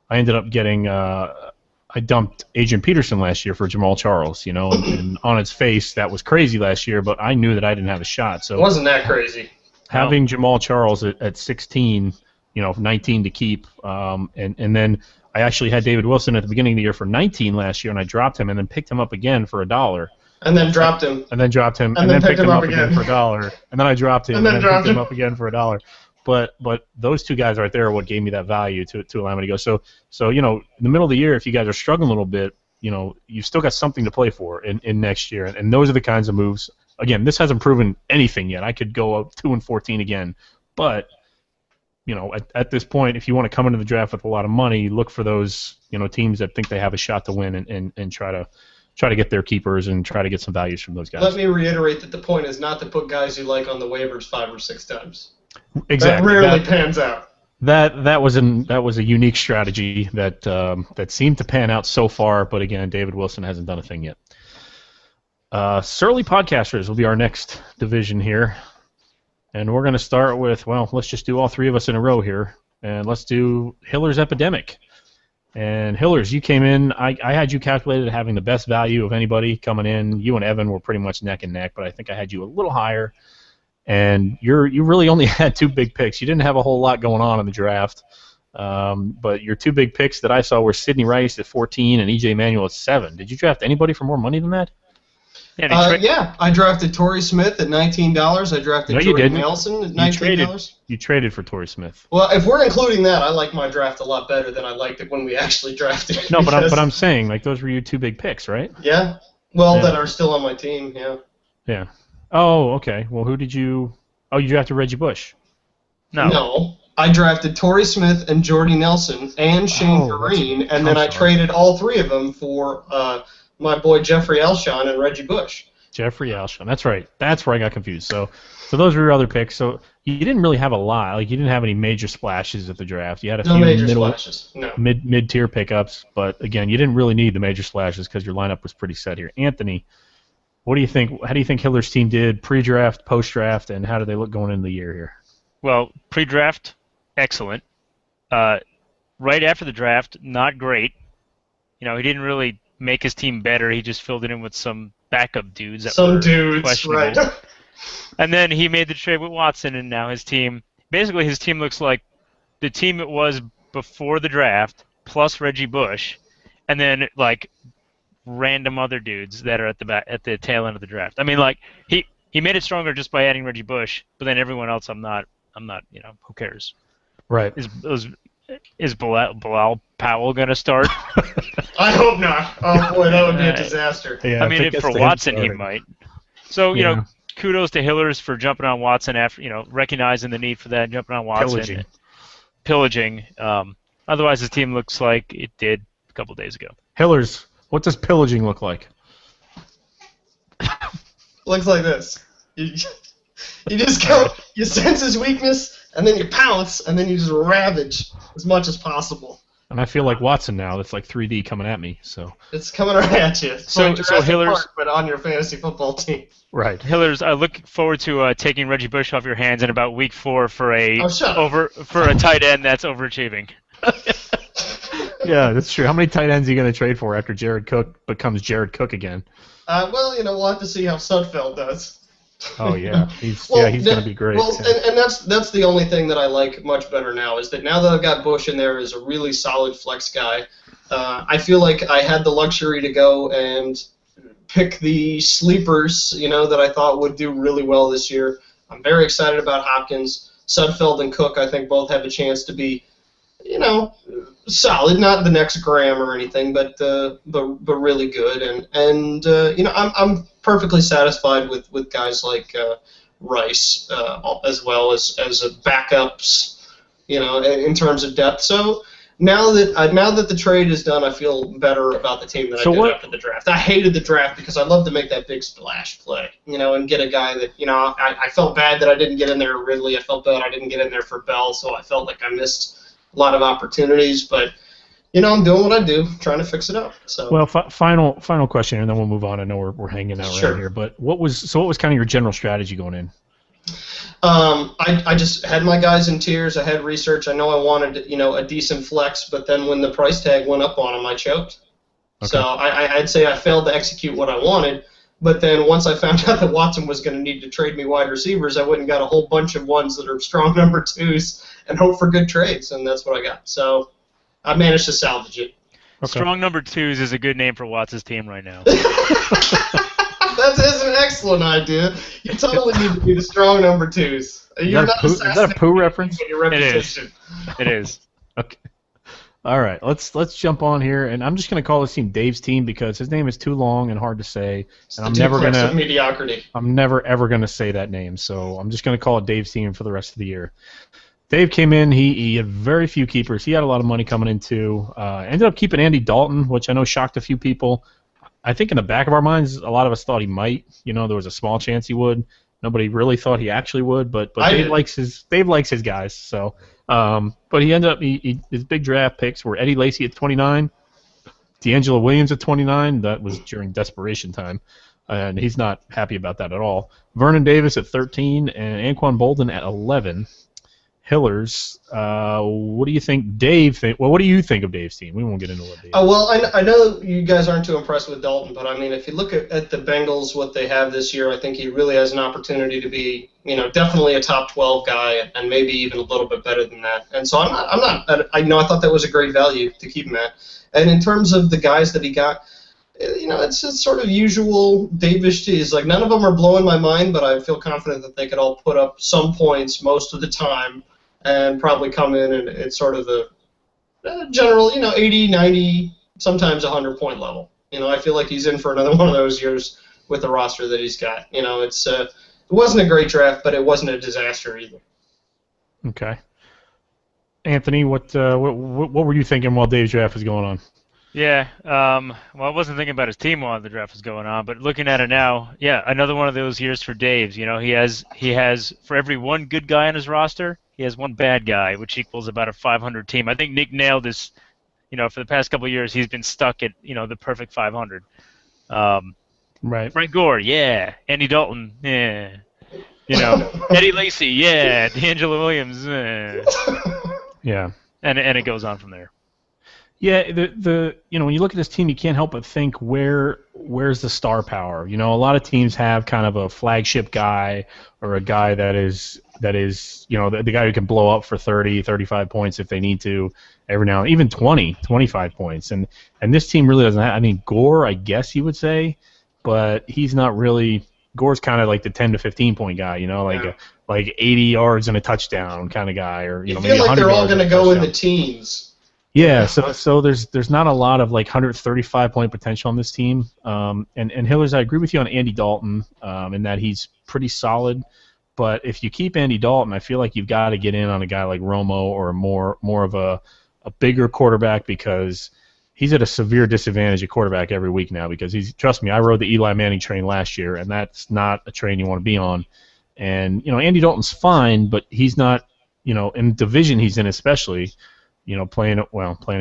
ended up getting, I dumped Adrian Peterson last year for Jamal Charles, and on its face, that was crazy last year, but I knew that I didn't have a shot. So it wasn't that crazy. Having Jamal Charles at 16, 19 to keep. And then I actually had David Wilson at the beginning of the year for 19 last year, and I dropped him and then picked him up again for $1. And then dropped him. And then dropped him. And then picked him up again for $1. And then I dropped him. And then picked him up again for $1. But those 2 guys right there are what gave me that value to allow me to go. So in the middle of the year, if you guys are struggling a little bit, you've still got something to play for in next year. And those are the kinds of moves. Again, this hasn't proven anything yet. I could go up 2-14 again, but at this point, if you want to come into the draft with a lot of money, look for those, teams that think they have a shot to win and try to get their keepers and try to get some values from those guys. Let me reiterate that the point is not to put guys you like on the waivers 5 or 6 times. Exactly. That rarely pans out. That was a unique strategy that seemed to pan out so far, but again, David Wilson hasn't done a thing yet. Surly Podcasters will be our next division here. And we're going to start with, let's just do all 3 of us in a row here. And let's do Hiller's Epidemic. And Hillers, you came in, I had you calculated having the best value of anybody coming in. You and Evan were pretty much neck and neck, but I think I had you a little higher. And you really only had 2 big picks. You didn't have a whole lot going on in the draft. But your 2 big picks that I saw were Sidney Rice at 14 and E.J. Manuel at 7. Did you draft anybody for more money than that? Yeah, I drafted Torrey Smith at $19. I drafted Jordy Nelson at $19. You traded for Torrey Smith. Well, if we're including that, I like my draft a lot better than I liked it when we actually drafted. No, but I'm saying those were your 2 big picks, right? Yeah. Well, that are still on my team. Yeah. Yeah. Oh, okay. Well, who did you? Oh, you drafted Reggie Bush. No. I drafted Torrey Smith and Jordy Nelson and Shane Vereen, and then I traded all 3 of them for my boy Jeffrey Elshon and Reggie Bush. Jeffrey Elshon. That's right. That's where I got confused. So those were your other picks. So you didn't really have a lot. Like, you didn't have any major splashes at the draft. You had a few major splashes. No. mid-tier pickups, but again, you didn't really need the major splashes because your lineup was pretty set here. Anthony, what do you think? How do you think Hiller's team did pre-draft, post-draft, and how do they look going into the year here? Well, pre-draft, excellent. Right after the draft, not great. He didn't really make his team better. He just filled it in with some backup dudes that were questionable. Right. And then he made the trade with Watson, and now his team looks like the team it was before the draft, plus Reggie Bush, and then like random other dudes that are at the tail end of the draft. I mean, like he made it stronger just by adding Reggie Bush, but then everyone else, I'm not, who cares? Right. Is Bilal Powell going to start? I hope not. Oh, boy, that would be a disaster. Yeah, I mean, for Watson, he might. So, kudos to Hillers for jumping on Watson after, recognizing the need for that, jumping on Watson. Pillaging. Otherwise, his team looks like it did a couple days ago. Hillers, what does pillaging look like? Looks like this. You just go, you sense his weakness, and then you pounce, and then you just ravage as much as possible. And I feel like Watson now. That's like 3D coming at me. So It's coming right at you. It's So like Jurassic Hillers- Park, but on your fantasy football team. right. Hillers, I look forward to taking Reggie Bush off your hands in about week 4 for a Oh, shut up. for a tight end that's overachieving. Yeah, that's true. How many tight ends are you going to trade for after Jared Cook becomes Jared Cook again? Well, we'll have to see how Sudfeld does. Oh yeah, he's Well, going to be great. Well, yeah. and that's the only thing that I like much better now is that now that I've got Bush in there as a really solid flex guy, I feel like I had the luxury to go and pick the sleepers, that I thought would do really well this year. I'm very excited about Hopkins. Sudfeld and Cook, I think, both have a chance to be, solid. Not the next Graham or anything, but really good. And I'm perfectly satisfied with guys like Rice as well as backups, in terms of depth. So now that the trade is done, I feel better about the team than I did after the draft. I hated the draft because I love to make that big splash play, and get a guy that, I felt bad that I didn't get in there Ridley. I felt bad I didn't get in there for Bell, so I felt like I missed a lot of opportunities. But, I'm doing what I do, trying to fix it up. So. Well, final question, and then we'll move on. I know we're hanging out Sure. right here, but what was kind of your general strategy going in? I just had my guys in tiers. I had research. I know I wanted, a decent flex, but then when the price tag went up on them, I choked. Okay. So I'd say I failed to execute what I wanted. But then once I found out that Watson was going to need to trade me wide receivers, I went and got a whole bunch of ones that are strong number 2s and hope for good trades, and that's what I got. So I managed to salvage it. Okay. Strong number 2s is a good name for Watts' team right now. That's an excellent idea. You totally need to be the strong number 2s. Is that a poo reference? Your reputation. It is. Okay. All right, let's jump on here, and I'm just going to call this team Dave's team because his name is too long and hard to say, and I'm never of mediocrity. I'm never ever going to say that name, so I'm just going to call it Dave's team for the rest of the year. Dave came in. He had very few keepers. He had a lot of money coming into. Ended up keeping Andy Dalton, which I know shocked a few people. I think in the back of our minds, a lot of us thought he might. There was a small chance he would. Nobody really thought he actually would, but Dave likes his guys. So, but he ended up his big draft picks were Eddie Lacy at 29, D'Angelo Williams at 29. That was during desperation time, and he's not happy about that at all. Vernon Davis at 13 and Anquan Bolden at 11. Hillers, what do you think Dave think? Well, what do you think of Dave's team? We won't get into what Dave. Well, I know you guys aren't too impressed with Dalton, but I mean, if you look at the Bengals, what they have this year, I think he really has an opportunity to be, definitely a top 12 guy, and maybe even a little bit better than that. And so I thought that was a great value to keep him at. And in terms of the guys that he got, it's sort of usual Dave-ish teas. Like, none of them are blowing my mind, but I feel confident that they could all put up some points most of the time and probably come in, and it's sort of a general, 80, 90, sometimes 100-point level. I feel like he's in for another one of those years with the roster that he's got. It wasn't a great draft, but it wasn't a disaster either. Okay. Anthony, what were you thinking while Dave's draft was going on? Yeah, well, I wasn't thinking about his team while the draft was going on, but looking at it now, yeah, another one of those years for Dave's. He has for every one good guy on his roster, he has one bad guy, which equals about a 500 team. I think Nick nailed this. For the past couple of years, he's been stuck at the perfect 500. Right. Frank Gore, yeah. Andy Dalton, yeah. Eddie Lacy, yeah. D'Angelo Williams, Yeah. And it goes on from there. Yeah, when you look at this team, you can't help but think where's the star power? A lot of teams have kind of a flagship guy or a guy that is the guy who can blow up for 30, 35 points if they need to every now and even 20, 25 points. And this team really doesn't have. I mean, Gore, I guess you would say, but he's not really. Gore's kind of like the 10 to 15 point guy, like 80 yards and a touchdown kind of guy, or you maybe feel like they're all going to go in the touchdown. teens. Yeah, so there's not a lot of like 135 point potential on this team. And Hillers, I agree with you on Andy Dalton in that he's pretty solid. But if you keep Andy Dalton, I feel like you've got to get in on a guy like Romo or more of a a bigger quarterback because he's at a severe disadvantage at quarterback every week now because trust me, I rode the Eli Manning train last year, and that's not a train you want to be on. And, Andy Dalton's fine, but he's not, in the division he's in especially, playing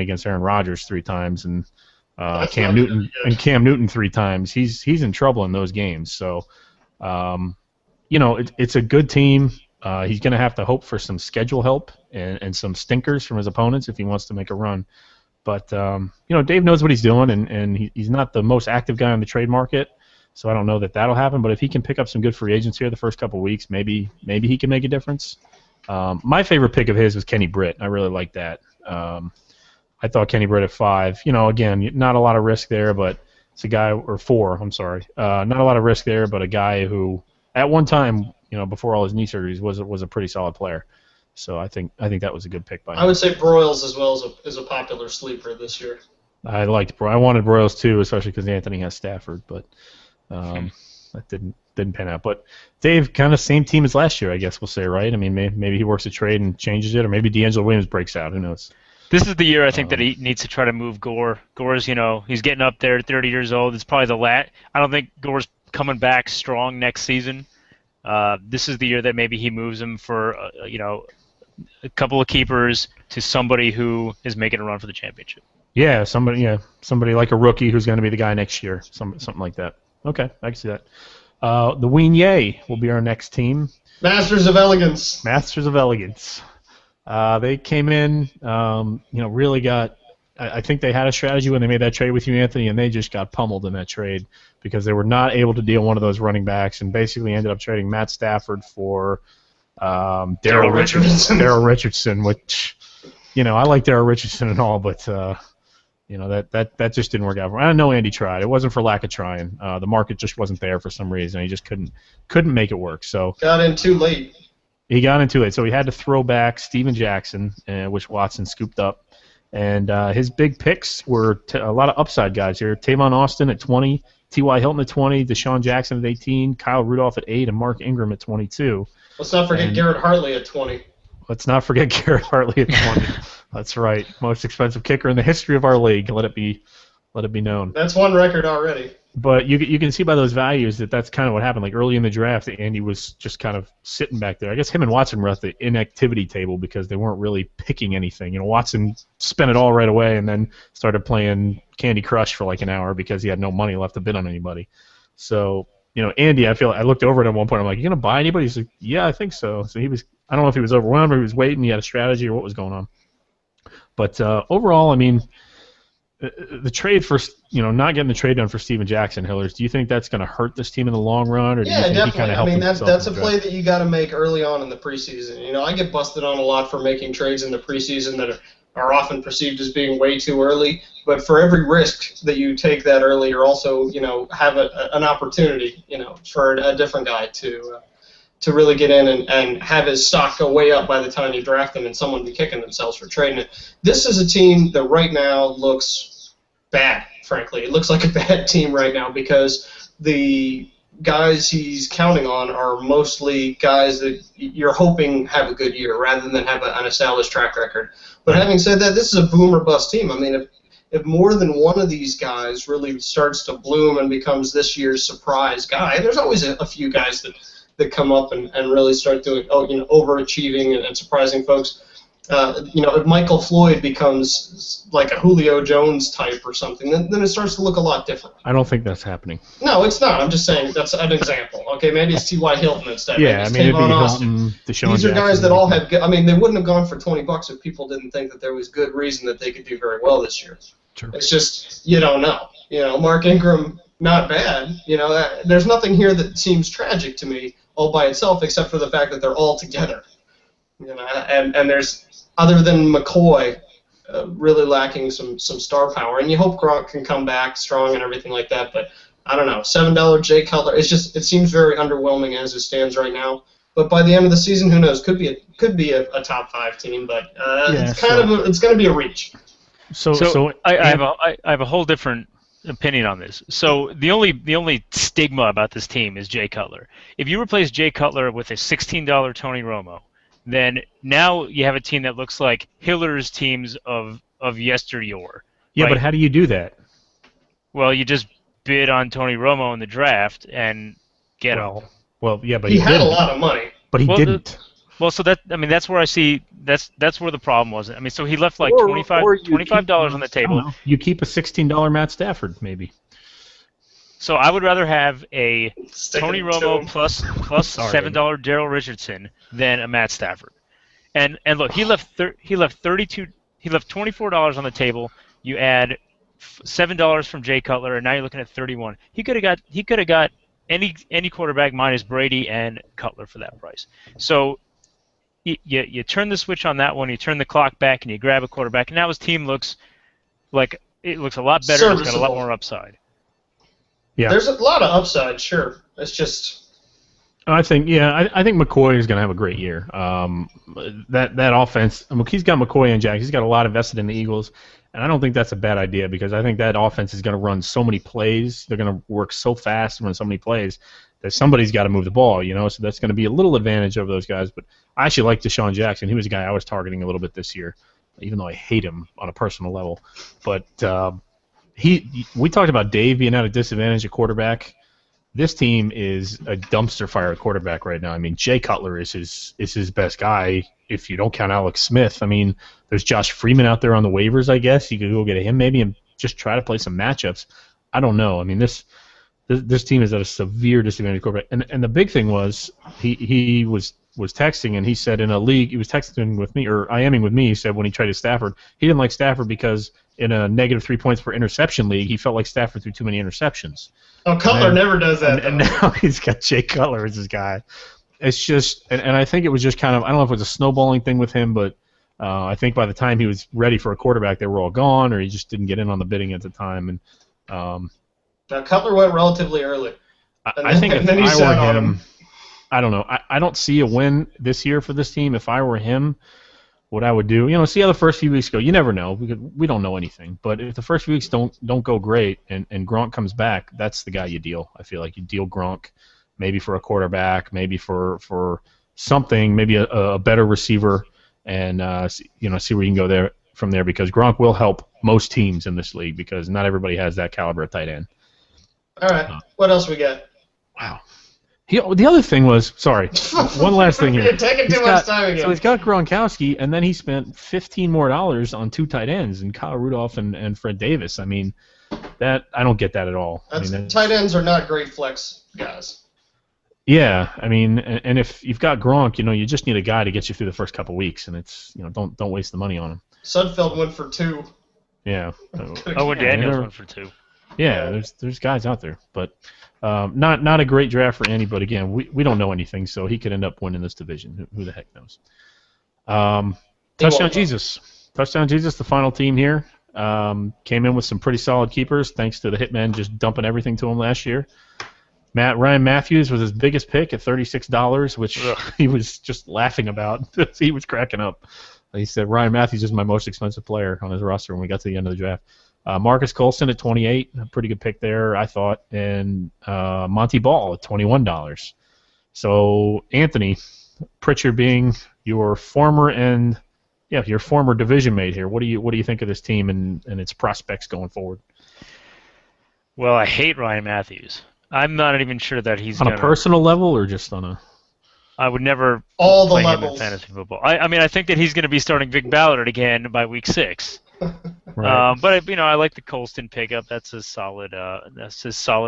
against Aaron Rodgers 3 times and Cam Newton 3 times. He's in trouble in those games. So, it's a good team. He's going to have to hope for some schedule help and some stinkers from his opponents if he wants to make a run. But, Dave knows what he's doing, and he's not the most active guy on the trade market, so I don't know that that'll happen. But if he can pick up some good free agents here the first couple of weeks, maybe he can make a difference. My favorite pick of his was Kenny Britt. I really like that. I thought Kenny Britt at 5. Again, not a lot of risk there, but it's a guy, or 4, I'm sorry. Not a lot of risk there, but a guy who, at one time, before all his knee surgeries, was a pretty solid player. So I think that was a good pick by him. I would say Broyles as well is a popular sleeper this year. I wanted Broyles too, especially because Anthony has Stafford, but that didn't pan out. But Dave, kind of same team as last year, I guess we'll say, right? I mean, maybe he works a trade and changes it, or maybe D'Angelo Williams breaks out. Who knows? This is the year I think that he needs to try to move Gore. Gore's, he's getting up there, 30 years old. It's probably the last. I don't think Gore's coming back strong next season. This is the year that maybe he moves him for, a couple of keepers to somebody who is making a run for the championship. Yeah, somebody like a rookie who's going to be the guy next year, something like that. Okay, I can see that. The Weenyay will be our next team. Masters of Elegance. They came in, really got. I think they had a strategy when they made that trade with you, Anthony, and they just got pummeled in that trade because they were not able to deal one of those running backs, and basically ended up trading Matt Stafford for Darryl Richardson, which, I like Darryl Richardson and all, but that just didn't work out for him. I know Andy tried. It wasn't for lack of trying. The market just wasn't there for some reason. He just couldn't make it work. So got in too late. He got into it, so he had to throw back Steven Jackson, which Watson scooped up. And his big picks were a lot of upside guys here. Tavon Austin at 20, T.Y. Hilton at 20, Deshaun Jackson at 18, Kyle Rudolph at 8, and Mark Ingram at 22. Let's not forget Garrett Hartley at 20. Let's not forget Garrett Hartley at 20. That's right. Most expensive kicker in the history of our league. Let it be known. That's one record already. But you can see by those values that that's kind of what happened. Like early in the draft, Andy was just kind of sitting back there. I guess him and Watson were at the inactivity table because they weren't really picking anything. Watson spent it all right away and then started playing Candy Crush for like an hour because he had no money left to bid on anybody. So, Andy, I looked over at him at one point. I'm like, you going to buy anybody? He's like, yeah, I think so. So I don't know if he was overwhelmed or he was waiting, he had a strategy or what was going on. But overall, I mean, the trade for not getting the trade done for Steven Jackson, Hillers, do you think that's going to hurt this team in the long run, or do you think definitely. he kind of helped himself? That's a play that you got to make early on in the preseason. I get busted on a lot for making trades in the preseason that are often perceived as being way too early. But for every risk that you take that early, you're also have an opportunity for a different guy to really get in and have his stock go way up by the time you draft him and someone be kicking themselves for trading it. This is a team that right now looks bad, frankly. It looks like a bad team right now because the guys he's counting on are mostly guys that you're hoping have a good year rather than have an established track record. But having said that, this is a boom or bust team. I mean, if more than one of these guys really starts to bloom and becomes this year's surprise guy, there's always a few guys that come up and really start doing overachieving and surprising folks. If Michael Floyd becomes like a Julio Jones type or something, then it starts to look a lot different. I don't think that's happening. No, it's not. I'm just saying that's an example. Okay, maybe it's T.Y. Hilton instead. Yeah, maybe it'd be Austin. Hilton, Deshaun These are Jackson, guys that all have. They wouldn't have gone for $20 if people didn't think that there was good reason that they could do very well this year. True. It's just you don't know. Mark Ingram, not bad. There's nothing here that seems tragic to me all by itself, except for the fact that they're all together. And there's. Other than McCoy, really lacking some star power, and you hope Gronk can come back strong and everything like that. But I don't know, $7 Jay Cutler. It seems very underwhelming as it stands right now. But by the end of the season, who knows? Could be a top 5 team, but it's going to be a reach. So I have a whole different opinion on this. So the only stigma about this team is Jay Cutler. If you replace Jay Cutler with a $16 Tony Romo, then now you have a team that looks like Hiller's teams of yesteryear. Yeah, right? but how do you do that? Well, you just bid on Tony Romo in the draft and get him. Well, yeah, but He he had a didn't. lot of money. But he Well, didn't. Well, so that's where I see that's where the problem was. I mean, so he left like Or $25 you keep, on the I table. don't know, you keep a $16 Matt Stafford, maybe. So I would rather have a Stick Tony it to Romo him. plus Sorry. $7 Daryl Richardson than a Matt Stafford. And look, he left $24 on the table. You add $7 from Jay Cutler, and now you're looking at 31. He could have got any quarterback minus Brady and Cutler for that price. So you turn the switch on that one, you turn the clock back, and you grab a quarterback. And now his team looks like it looks a lot better. It's got a lot more upside. Yeah. There's a lot of upside, sure. It's just I think McCoy is going to have a great year. That offense, he's got McCoy and Jack. He's got a lot invested in the Eagles, and I don't think that's a bad idea because I think that offense is going to run so many plays. They're going to work so fast and run so many plays that somebody's got to move the ball, So that's going to be a little advantage over those guys. But I actually like Deshaun Jackson. He was a guy I was targeting a little bit this year, even though I hate him on a personal level. But we talked about Dave being at a disadvantage at quarterback. This team is a dumpster fire at quarterback right now. I mean, Jay Cutler is his best guy if you don't count Alex Smith. I mean, there's Josh Freeman out there on the waivers, I guess. You could go get him maybe and just try to play some matchups. I don't know. I mean, this team is at a severe disadvantage at quarterback. And the big thing was he was texting, and he said in a league, he was texting with me, or IMing with me, he said when he traded Stafford, he didn't like Stafford because in a negative 3 points per interception league, he felt like Stafford threw too many interceptions. Oh, Cutler never does that. And now he's got Jay Cutler as his guy. It's just, and I think it was just kind of, I don't know if it was a snowballing thing with him, but I think by the time he was ready for a quarterback, they were all gone, or he just didn't get in on the bidding at the time. And now Cutler went relatively early. I think if I were him, I don't know. I don't see a win this year for this team. If I were him, what I would do, see how the first few weeks go. You never know. We don't know anything. But if the first few weeks don't go great and Gronk comes back, that's the guy you deal. I feel like you deal Gronk, maybe for a quarterback, maybe for something, maybe a better receiver, and see where you can go there from there because Gronk will help most teams in this league because not everybody has that caliber at tight end. All right. What else we got? Wow. The other thing was, sorry, one last thing here. You're taking too much time again. So he's got Gronkowski, and then he spent $15 more on two tight ends, and Kyle Rudolph and Fred Davis. I mean, I don't get that at all. Tight ends are not great flex guys. Yeah, I mean, and if you've got Gronk, you just need a guy to get you through the first couple weeks, and it's don't waste the money on him. Sudfeld went for 2. Yeah. Owen Daniels went for 2. Yeah, there's guys out there, but not a great draft for Andy. But again, we don't know anything, so he could end up winning this division. Who the heck knows? Touchdown Jesus, the final team here, came in with some pretty solid keepers, thanks to the Hitman just dumping everything to him last year. Ryan Matthews was his biggest pick at $36, which he was just laughing about. He was cracking up. He said Ryan Matthews is my most expensive player on his roster when we got to the end of the draft. Marcus Colston at $28, a pretty good pick there, I thought, and Monty Ball at $21. So Anthony Pritchard, being your former division mate here, what do you think of this team and its prospects going forward? Well, I hate Ryan Matthews. I'm not even sure that he's on a personal level or just on a. I would never all play the him in levels. fantasy football. I mean, I think that he's going to be starting Vic Ballard again by week 6. Right. But I like the Colston pickup. That's a solid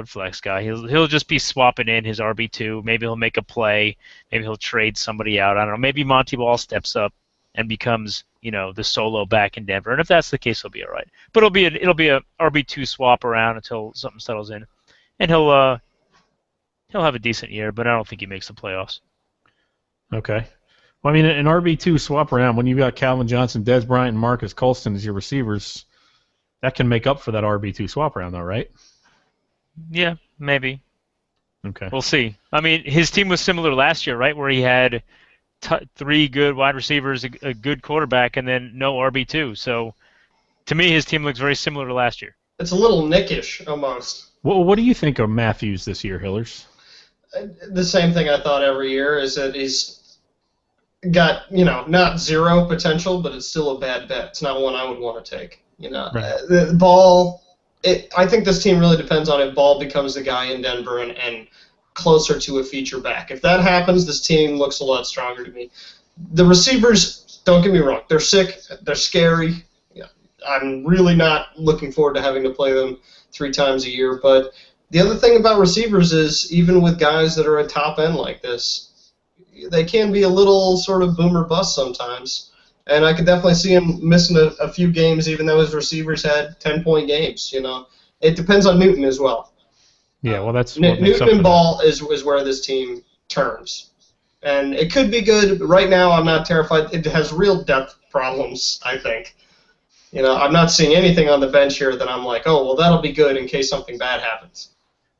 flex guy. He'll just be swapping in his RB2. Maybe he'll make a play. Maybe he'll trade somebody out. I don't know. Maybe Monty Ball steps up and becomes the solo back in Denver. And if that's the case, he'll be all right. But it'll be a RB2 swap around until something settles in, and he'll have a decent year. But I don't think he makes the playoffs. Okay. Well, I mean, an RB2 swap around when you've got Calvin Johnson, Dez Bryant, and Marcus Colston as your receivers, that can make up for that RB2 swap around, though, right? Yeah, maybe. Okay. We'll see. I mean, his team was similar last year, right, where he had 3 good wide receivers, a good quarterback, and then no RB2. So, to me, his team looks very similar to last year. It's a little Nickish, almost. Well, what do you think of Matthews this year, Hillers? The same thing I thought every year is that got, not zero potential, but it's still a bad bet. It's not one I would want to take. Right. The Ball. I think this team really depends on if Ball becomes the guy in Denver and closer to a feature back. If that happens, this team looks a lot stronger to me. The receivers, don't get me wrong, they're sick, they're scary. Yeah, I'm really not looking forward to having to play them 3 times a year. But the other thing about receivers is, even with guys that are at top end like this, they can be a little sort of boom or bust sometimes. And I could definitely see him missing a few games, even though his receivers had 10-point games. It depends on Newton as well. Yeah, well, that's Newton and Ball is where this team turns, and it could be good. But right now, I'm not terrified. It has real depth problems, I think. I'm not seeing anything on the bench here that I'm like, oh, well, that'll be good in case something bad happens.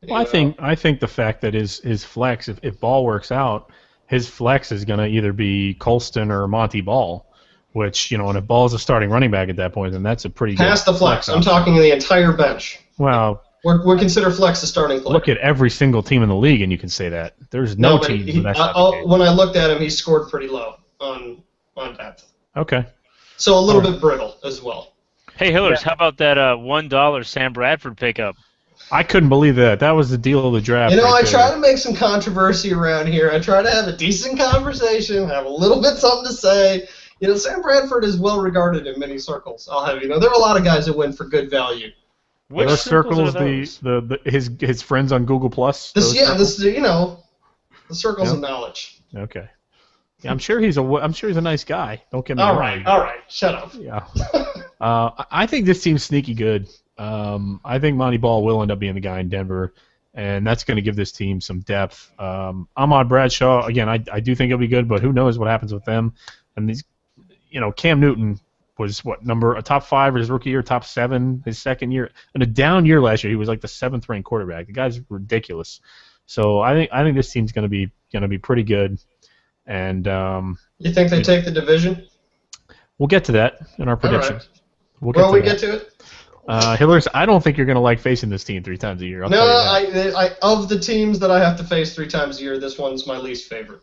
Well, I think the fact that his flex, if Ball works out, his flex is going to either be Colston or Monty Ball. Which, and if Ball's a starting running back at that point, then that's a pretty past good the flex. I'm talking the entire bench. Well, we're consider flex a starting player. Look at every single team in the league, and you can say that. There's no team that's not the case. When I looked at him, he scored pretty low on depth. Okay. So a little bit brittle as well. Hey, Hillers, how about that $1 Sam Bradford pickup? I couldn't believe that. That was the deal of the draft. I try to make some controversy around here. I try to have a decent conversation, have a little bit something to say. Sam Bradford is well regarded in many circles. I'll have there are a lot of guys that win for good value. Which circles are those? His friends on Google Plus. The circles of knowledge. Okay. Yeah, I'm sure he's a nice guy. Don't get me wrong. All right, shut up. Yeah. I think this team's sneaky good. I think Monty Ball will end up being the guy in Denver, and that's going to give this team some depth. Ahmad Bradshaw, again, I do think he'll be good, but who knows what happens with them. And these, Cam Newton was a top 5 his rookie year, top 7 his second year, and a down year last year. He was like the 7th ranked quarterback. The guy's ridiculous. So I think this team's going to be pretty good. And you think they take the division? We'll get to that in our predictions. Right. We'll get to it. Hillers, I don't think you're going to like facing this team 3 times a year. No, I of the teams that I have to face 3 times a year, this one's my least favorite.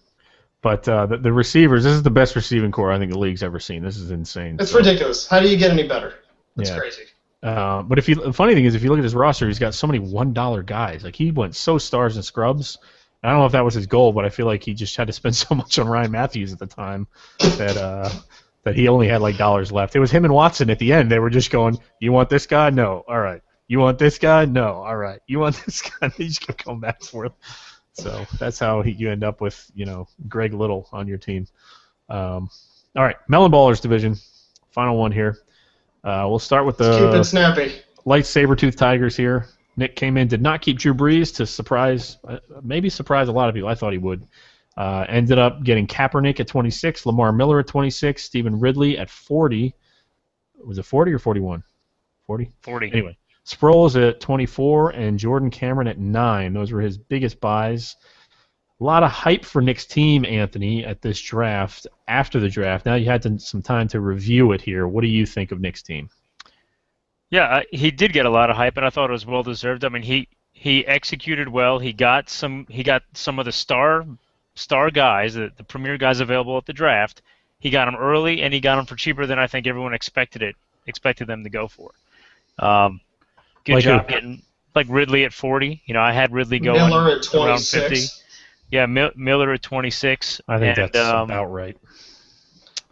But the receivers, this is the best receiving core I think the league's ever seen. This is insane. It's ridiculous. How do you get any better? That's crazy. But the funny thing is, if you look at his roster, he's got so many $1 guys. Like, he went so stars and scrubs. I don't know if that was his goal, but I feel like he just had to spend so much on Ryan Matthews at the time that he only had like dollars left. It was him and Watson at the end. They were just going, "You want this guy? No. All right. You want this guy? No. All right. You want this guy?" They just kept going back and forth. So that's how you end up with Greg Little on your team. All right, Melon Ballers division, final one here. We'll start with keep it snappy. Light Sabertooth Tigers here. Nick came in, did not keep Drew Brees to surprise a lot of people. I thought he would. Ended up getting Kaepernick at 26, Lamar Miller at 26, Stephen Ridley at 40. Was it 40 or 41? 40? 40. Anyway, Sproles at 24 and Jordan Cameron at 9. Those were his biggest buys. A lot of hype for Nick's team, Anthony, at this draft. After the draft, now you had some time to review it here. What do you think of Nick's team? Yeah, he did get a lot of hype, and I thought it was well deserved. I mean, he executed well. He got some of the star guys, the premier guys available at the draft. He got them early, and he got them for cheaper than I think everyone expected them to go for. Good job getting like Ridley at 40. I had Ridley going Miller at 26. Around 50. Yeah, Miller at 26. I think that's about right.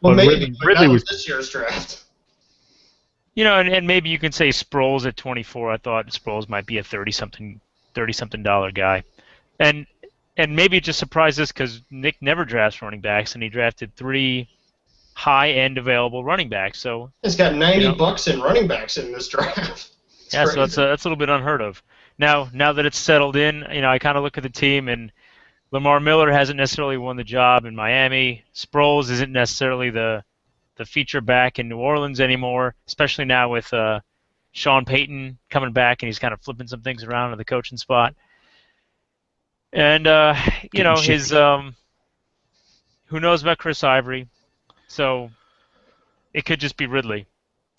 Well, maybe Ridley was this year's draft. And maybe you can say Sproles at 24. I thought Sproles might be a $30-something guy, and maybe it just surprised us because Nick never drafts running backs, and he drafted 3 high-end available running backs. So he's got $90 in running backs in this draft. Yeah, so that's a little bit unheard of. Now that it's settled in, I kind of look at the team, and Lamar Miller hasn't necessarily won the job in Miami. Sproles isn't necessarily the feature back in New Orleans anymore, especially now with Sean Payton coming back, and he's kind of flipping some things around in the coaching spot. And his who knows about Chris Ivory? So it could just be Ridley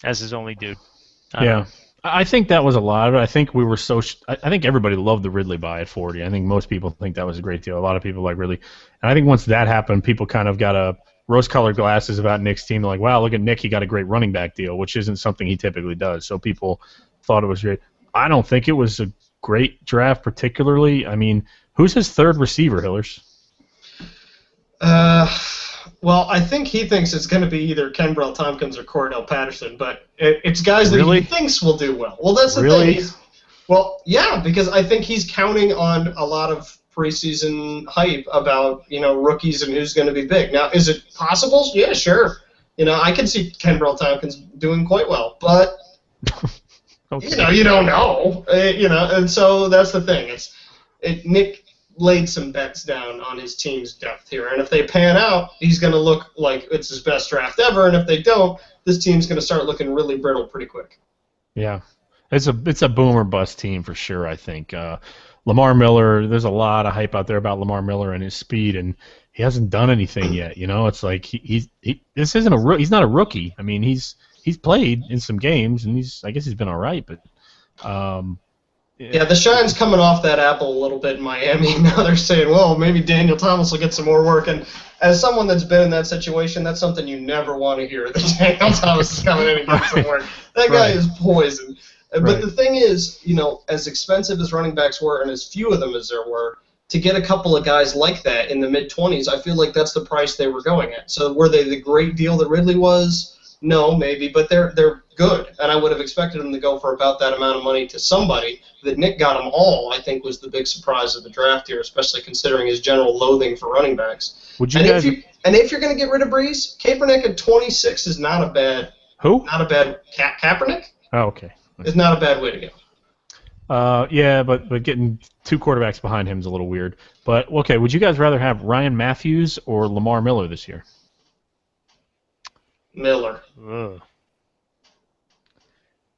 as his only dude. I think that was a lot of it. I think we were I think everybody loved the Ridley buy at 40. I think most people think that was a great deal. A lot of people like Ridley. And I think once that happened, people kind of got rose-colored glasses about Nick's team. They're like, wow, look at Nick, he got a great running back deal, which isn't something he typically does. So people thought it was great. I don't think it was a great draft particularly. I mean, who's his third receiver, Hillers? Well, I think he thinks it's going to be either Kenbrell Tompkins or Cordell Patterson, but it's guys that Really? he thinks will do well. Well, that's the Really? thing. Well, yeah, because I think he's counting on a lot of preseason hype about, rookies and who's going to be big. Now, is it possible? Yeah, sure. I can see Kenbrell Tompkins doing quite well, but Okay. you don't know. And so that's the thing. Nick laid some bets down on his team's depth here, and if they pan out, he's going to look like it's his best draft ever, and if they don't, this team's going to start looking really brittle pretty quick. Yeah. It's a boom or bust team for sure, I think. Lamar Miller, there's a lot of hype out there about Lamar Miller and his speed, and he hasn't done anything yet. It's like he's not a rookie. I mean, he's played in some games, and I guess he's been all right, but yeah, the shine's coming off that apple a little bit in Miami. Now they're saying, well, maybe Daniel Thomas will get some more work. And as someone that's been in that situation, that's something you never want to hear, that Daniel Thomas is coming in and getting some work. That guy is poison. But the thing is, as expensive as running backs were and as few of them as there were, to get a couple of guys like that in the mid-20s, I feel like that's the price they were going at. So were they the great deal that Ridley was? No, maybe, but they're good, and I would have expected them to go for about that amount of money to somebody. That Nick got them all, I think, was the big surprise of the draft here, especially considering his general loathing for running backs. Would you and guys? If you're going to get rid of Breeze, Kaepernick at 26 is not a bad. Who? Not a bad Kaepernick. Oh, okay. Is not a bad way to go. Yeah, but getting two quarterbacks behind him is a little weird. But okay, would you guys rather have Ryan Matthews or Lamar Miller this year? Miller. Ugh.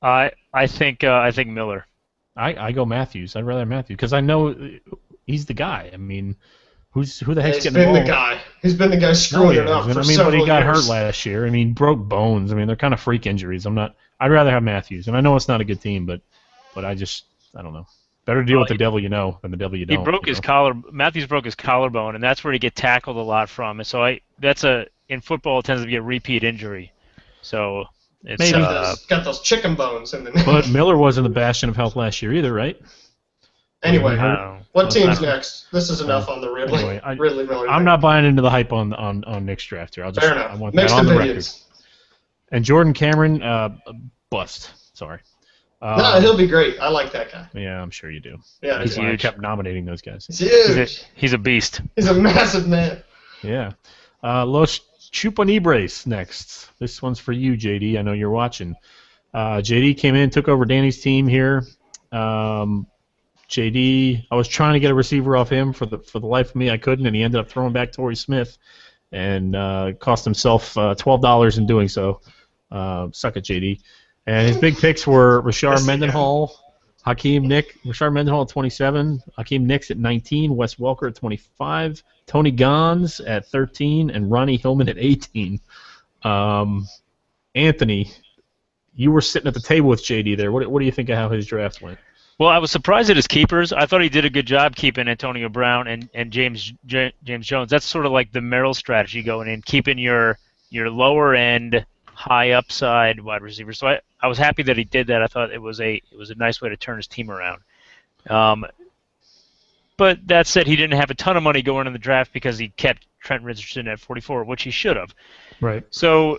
I think Miller. I go Matthews. I'd rather have Matthews because I know he's the guy. I mean, who the heck's getting the ball? He's been the guy screwing it up for several years. But he got hurt last year. I mean, broke bones. I mean, they're kind of freak injuries. I'd rather have Matthews, and I know it's not a good team, but I don't know. Better deal with the devil you know than the devil you don't. He broke his collar. Matthews broke his collarbone, and that's where he get tackled a lot from. And so in football, it tends to be a repeat injury. So it's Maybe. Got those chicken bones in the neck. But Miller wasn't the bastion of health last year either, right? Anyway, what team's not- next? This is enough on the Ridley. Anyway, Ridley Miller. I'm not buying into the hype on Nick's draft here. Fair enough. I want Mixed that on the record. opinions. And Jordan Cameron, bust. Sorry. No, he'll be great. I like that guy. Yeah, I'm sure you do. Yeah, That's why I kept nominating those guys. He's huge. He's a beast. He's a massive man. Yeah. Los Chupanibres next. This one's for you, JD. I know you're watching. JD came in, took over Danny's team here. JD, I was trying to get a receiver off him for the life of me. I couldn't, and he ended up throwing back Torrey Smith and cost himself $12 in doing so. Suck it, JD. And his big picks were Rashard Mendenhall, Rashard Mendenhall at 27, Hakeem Nicks at 19, Wes Welker at 25, Tony Gons at 13, and Ronnie Hillman at 18. Anthony, you were sitting at the table with JD there. What do you think of how his draft went? Well, I was surprised at his keepers. I thought he did a good job keeping Antonio Brown and James Jones. That's sort of like the Merrill strategy going in, keeping your lower end, high upside wide receiver. So I was happy that he did that. I thought it was a nice way to turn his team around. But that said, he didn't have a ton of money going in the draft because he kept Trent Richardson at 44, which he should have. Right. So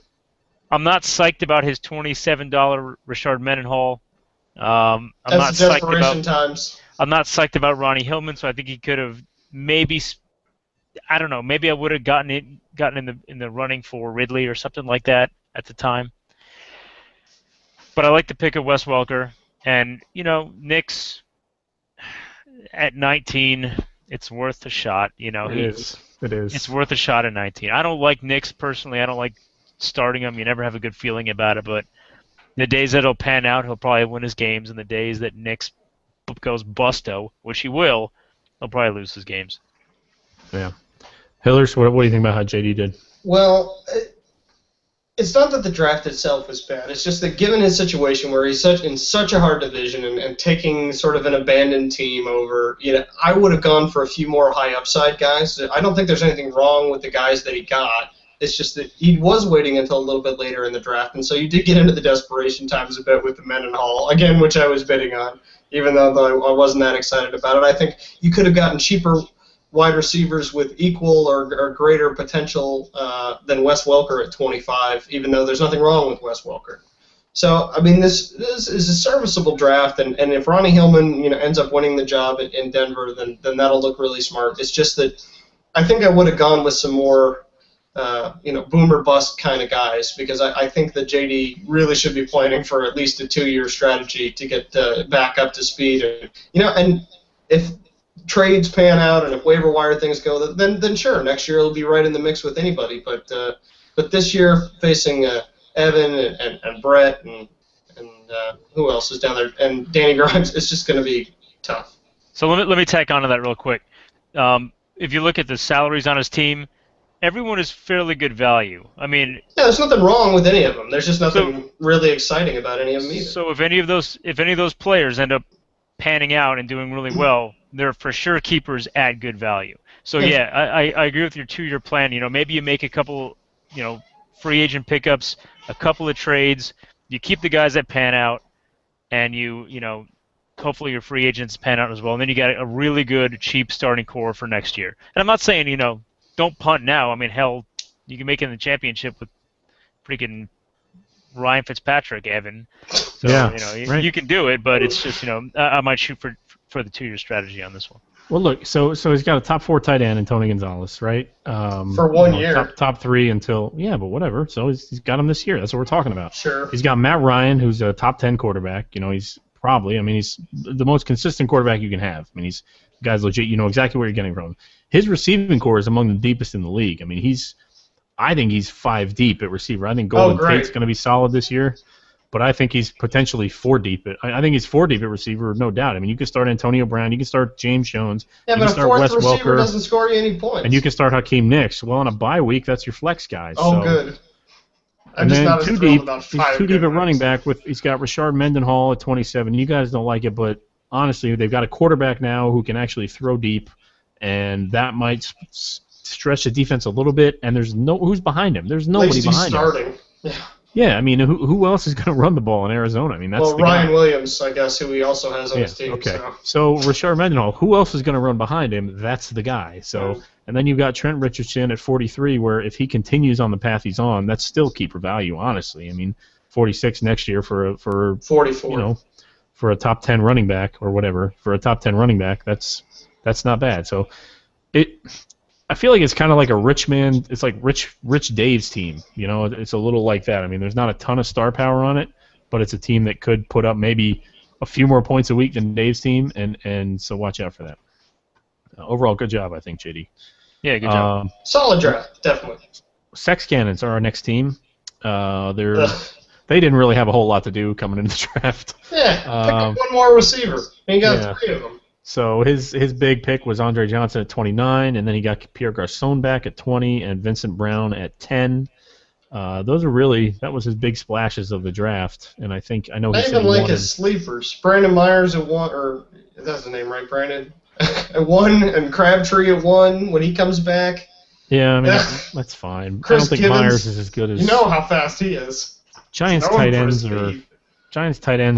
I'm not psyched about his $27 Rashard Mendenhall. I'm not psyched about Ronnie Hillman, so I think he could have maybe, I don't know, maybe I would have gotten in the running for Ridley or something like that at the time. But I like the pick of Wes Welker, and Nick's at 19, it's worth a shot. It is. It's worth a shot at 19. I don't like Nick's personally. I don't like starting him. You never have a good feeling about it, but the days that it'll pan out, he'll probably win his games, and the days that Nick's goes busto, which he will, he'll probably lose his games. Yeah. Hillers, what do you think about how JD did? Well, it's not that the draft itself is bad. It's just that given his situation where he's in such a hard division and taking sort of an abandoned team over, I would have gone for a few more high upside guys. I don't think there's anything wrong with the guys that he got. It's just that he was waiting until a little bit later in the draft, and so you did get into the desperation times a bit with the Mendenhall, again, which I was bidding on, even though I wasn't that excited about it. I think you could have gotten cheaper wide receivers with equal or greater potential than Wes Welker at 25, even though there's nothing wrong with Wes Welker. So, I mean, this is a serviceable draft, and if Ronnie Hillman, ends up winning the job in Denver, then that'll look really smart. It's just that I think I would have gone with some more, boomer bust kind of guys, because I think that JD really should be planning for at least a 2-year strategy to get back up to speed. And if trades pan out and if waiver wire things go, then sure, next year it'll be right in the mix with anybody. But this year, facing Evan and Brett and who else is down there, and Danny Grimes, it's just going to be tough. So let me tack onto that real quick. If you look at the salaries on his team, everyone is fairly good value. I mean, yeah, there's nothing wrong with any of them. There's just nothing really exciting about any of them either. So if any of those players end up panning out and doing really well, they're for sure keepers at good value. So yeah, I agree with your 2-year plan. Maybe you make a couple, free agent pickups, a couple of trades, you keep the guys that pan out, and hopefully your free agents pan out as well. And then you got a really good, cheap starting core for next year. And I'm not saying, don't punt now. I mean, hell, you can make it in the championship with freaking Ryan Fitzpatrick, Evan. So, right. You can do it, but it's just, I might shoot for the 2-year strategy on this one. Well, look, so he's got a top 4 tight end in Tony Gonzalez, right? For 1 year. Top 3 until, but whatever. So he's got him this year. That's what we're talking about. Sure. He's got Matt Ryan, who's a top 10 quarterback. He's he's the most consistent quarterback you can have. I mean, the guy's legit. You know exactly where you're getting from. His receiving core is among the deepest in the league. I mean, I think he's 5 deep at receiver. I think Golden Tate's going to be solid this year. But I think he's potentially 4 deep. I think he's 4 deep at receiver, no doubt. I mean, you can start Antonio Brown, you can start James Jones, yeah, you but can a start fourth Wes receiver Welker, doesn't score you any points. and you can start Hakeem Nicks. Well, on a bye week, that's your flex guys. Oh, so. good. And then 2 deep. He's 2 deep at running back. He's got Rashard Mendenhall at 27. You guys don't like it, but honestly, they've got a quarterback now who can actually throw deep, and that might stretch the defense a little bit. And who's behind him? There's nobody behind him. Yeah. Yeah, I mean, who else is going to run the ball in Arizona? I mean, that's Ryan Williams, I guess, who he also has on his team. Okay. So Rashard Mendenhall, who else is going to run behind him? That's the guy. So, and then you've got Trent Richardson at 43, where if he continues on the path he's on, that's still keeper value, honestly. I mean, 46 next year for 44. For a top 10 running back or whatever, for a top 10 running back, that's not bad. So, I feel like it's kind of like a rich man. It's like Rich Dave's team. It's a little like that. I mean, there's not a ton of star power on it, but it's a team that could put up maybe a few more points a week than Dave's team, and so watch out for that. Overall, good job, I think, JD. Yeah, good job. Solid draft, definitely. Sex Cannons are our next team. They didn't really have a whole lot to do coming into the draft. Yeah, pick up one more receiver. He got 3 of them. So his big pick was Andre Johnson at 29, and then he got Pierre Garçon back at 20 and Vincent Brown at 10. That was his big splashes of the draft, and I know he I said even he like wanted, his sleepers. Brandon Myers at 1, or that's the name, right, Brandon? At 1, and Crabtree at 1 when he comes back. Yeah, I mean, that's fine. Chris I don't think Gibbons, Myers is as good as... You know how fast he is. Giants tight ends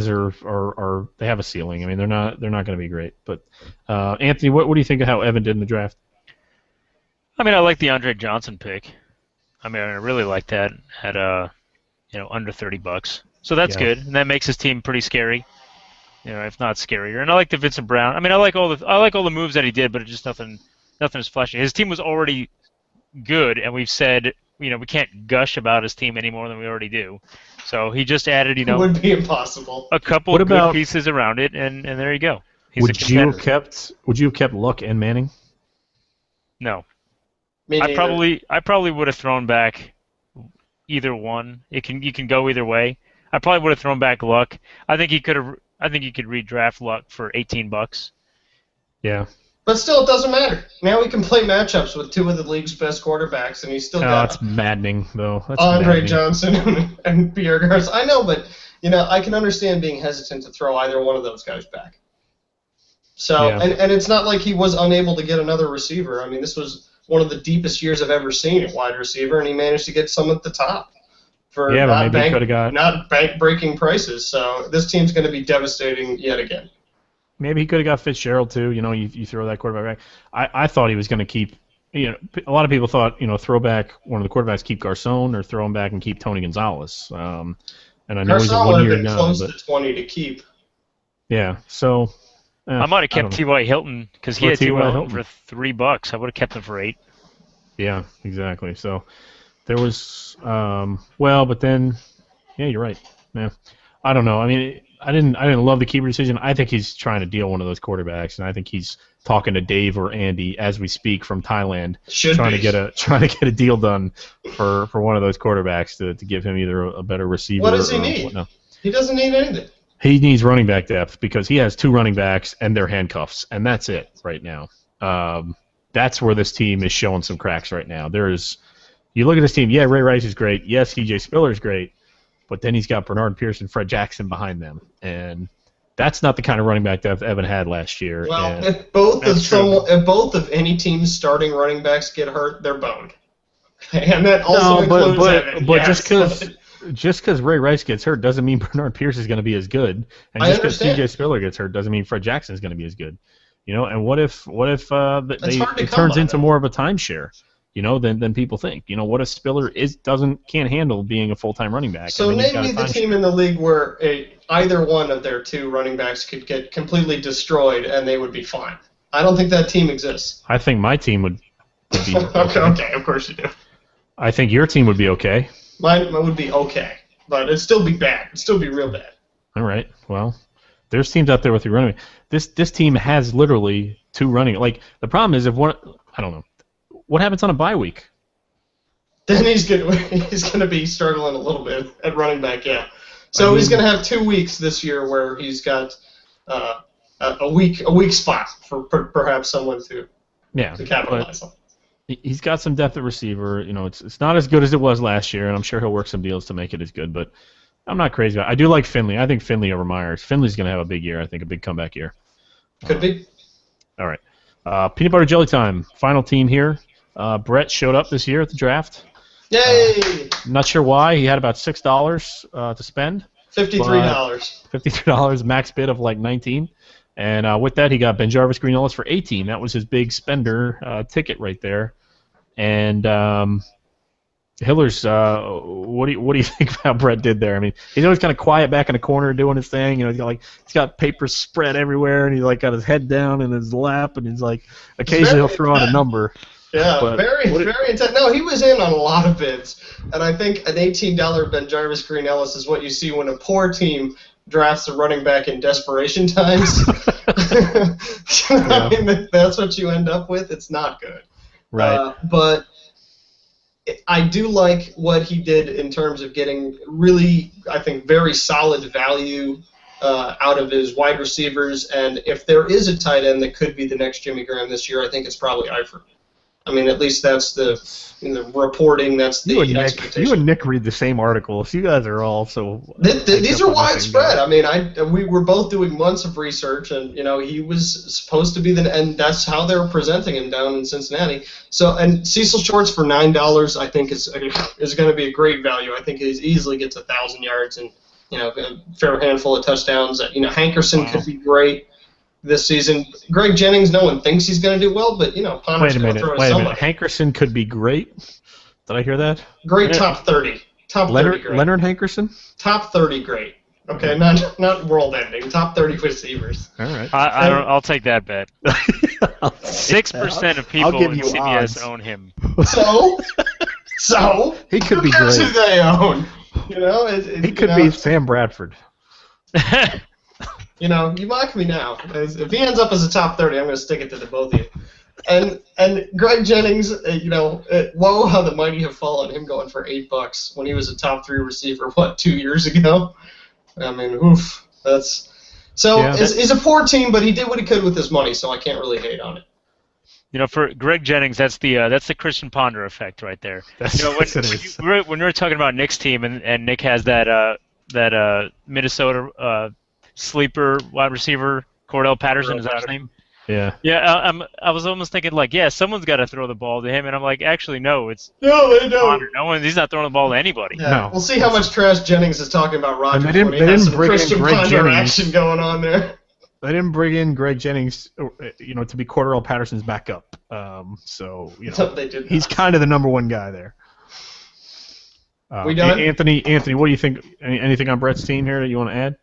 are they have a ceiling. I mean, they're not going to be great. But Anthony, what do you think of how Evan did in the draft? I mean, I like the Andre Johnson pick. I mean, I really like that at under $30. So that's good, and that makes his team pretty scary. If not scarier. And I like the Vincent Brown. I mean, I like all the moves that he did, but it's just nothing is flashy. His team was already good, and we've said we can't gush about his team any more than we already do. So he just added, It would be impossible. a couple of good pieces around it, and there you go. He's would you have kept Luck and Manning? No. Me I neither. probably would have thrown back either one. You can go either way. I probably would have thrown back Luck. I think you could redraft Luck for $18. Yeah. But still, it doesn't matter. Now we can play matchups with 2 of the league's best quarterbacks, and he's still got That's maddening, though. That's Andre maddening. Johnson and Pierre Garçon. I know, but I can understand being hesitant to throw either one of those guys back. So, and it's not like he was unable to get another receiver. I mean, this was one of the deepest years I've ever seen at wide receiver, and he managed to get some at the top for Yeah, but maybe he could have got. not bank-breaking prices. So this team's going to be devastating yet again. Maybe he could have got Fitzgerald too. You know, you throw that quarterback back. I thought he was going to keep. You know, a lot of people thought, you know, throw back one of the quarterbacks, keep Garcon, or throw him back and keep Tony Gonzalez. And I know he's a 1-year guy, close but to 20 to keep. Yeah, so I might have kept T.Y. Hilton because he had T.Y. Hilton for $3. I would have kept him for $8. Yeah, exactly. So there was but then you're right. Yeah, I don't know. I mean, I didn't love the keeper decision. I think he's trying to deal one of those quarterbacks, and I think he's talking to Dave or Andy as we speak from Thailand, trying to get a deal done for one of those quarterbacks to give him either a better receiver. What does he need? Whatnot. He doesn't need anything. He needs running back depth because he has 2 running backs and their handcuffs, and that's it right now. That's where this team is showing some cracks right now. You look at this team. Yeah, Ray Rice is great. Yes, C.J. Spiller is great. But then he's got Bernard Pierce and Fred Jackson behind them, and that's not the kind of running back that Evan had last year. Well, if both of any team's starting running backs get hurt, they're boned, and that also includes Evan. But just because Ray Rice gets hurt doesn't mean Bernard Pierce is going to be as good, and just because C.J. Spiller gets hurt doesn't mean Fred Jackson is going to be as good. You know, and what if it turns into more of a timeshare? You know, than people think. You know, what if Spiller can't handle being a full-time running back? So name me the team in the league where either one of their 2 running backs could get completely destroyed and they would be fine. I don't think that team exists. I think my team would be okay. Okay, of course you do. I think your team would be okay. Mine would be okay, but it'd still be bad. It'd still be real bad. All right. Well, there's teams out there with 3 running backs. This team has literally 2 running. Like, the problem is if one, I don't know. What happens on a bye week? Then he's gonna be struggling a little bit at running back, yeah. So he's gonna have 2 weeks this year where he's got a weak spot for perhaps someone to capitalize on. He's got some depth at receiver. You know, it's not as good as it was last year, and I'm sure he'll work some deals to make it as good. But I'm not crazy about it. I do like Finley. I think Finley over Myers. Finley's gonna have a big year. I think a big comeback year. Could be. All right. Peanut butter jelly time. Final team here. Brett showed up this year at the draft. Yay! Not sure why. He had about $6 to spend. $53. $53, max bid of like 19. And with that, he got Ben Jarvis Green Ellis for 18. That was his big spender ticket right there. And Hillers, what do you think about Brett did there? I mean, he's always kind of quiet back in the corner doing his thing. You know, he's got papers spread everywhere, and he's like got his head down in his lap, and he's like occasionally he'll throw out a number. Yeah, very intense. No, he was in on a lot of bids, and I think an $18 Ben Jarvis Green Ellis is what you see when a poor team drafts a running back in desperation times. I mean, that's what you end up with. It's not good. Right. But I do like what he did in terms of getting really, I think, very solid value out of his wide receivers. And if there is a tight end that could be the next Jimmy Graham this year, I think it's probably Eifert. I mean, at least that's the reporting. That's the expectation. You and Nick read the same articles. You guys are all so. These are widespread. I mean, we were both doing months of research, and he was supposed to be and that's how they were presenting him down in Cincinnati. So, and Cecil Shorts for $9, I think is going to be a great value. I think he easily gets 1,000 yards and a fair handful of touchdowns. Hankerson could be great this season. Greg Jennings, no one thinks he's going to do well, but Ponder's going to throw to somebody. Wait a minute. Hankerson could be great. Did I hear that? Great top 30. Top 30 great. Leonard Hankerson? Top 30 great. Okay, not world ending. Top 30 receivers. All right. I'll take that bet. 6% of people in CBS own him. So he could be great. Who they own? He could be Sam Bradford. You mock me now. If he ends up as a top 30, I'm going to stick it to the both of you. And Greg Jennings, whoa, how the mighty have fallen. Him going for $8 when he was a top 3 receiver, 2 years ago? I mean, oof. It's a poor team, but he did what he could with his money, so I can't really hate on it. For Greg Jennings, that's the Christian Ponder effect right there. When we're talking about Nick's team, and Nick has that Minnesota sleeper wide receiver, Cordell Patterson, is that his name? Yeah. Yeah, I was almost thinking like, yeah, someone's got to throw the ball to him, and I'm like, actually, no, it's No, they don't. Connor. No one. He's not throwing the ball to anybody. Yeah, No. we'll see how much trash Jennings is talking about Rodgers And they when he didn't has some bring in Christian Greg Ponder Jennings. action going on there. They didn't bring in Greg Jennings, to be Cordell Patterson's backup. So They did he's not. kind of the number one guy there. We done? Anthony, what do you think? Anything on Brett's team here that you want to add?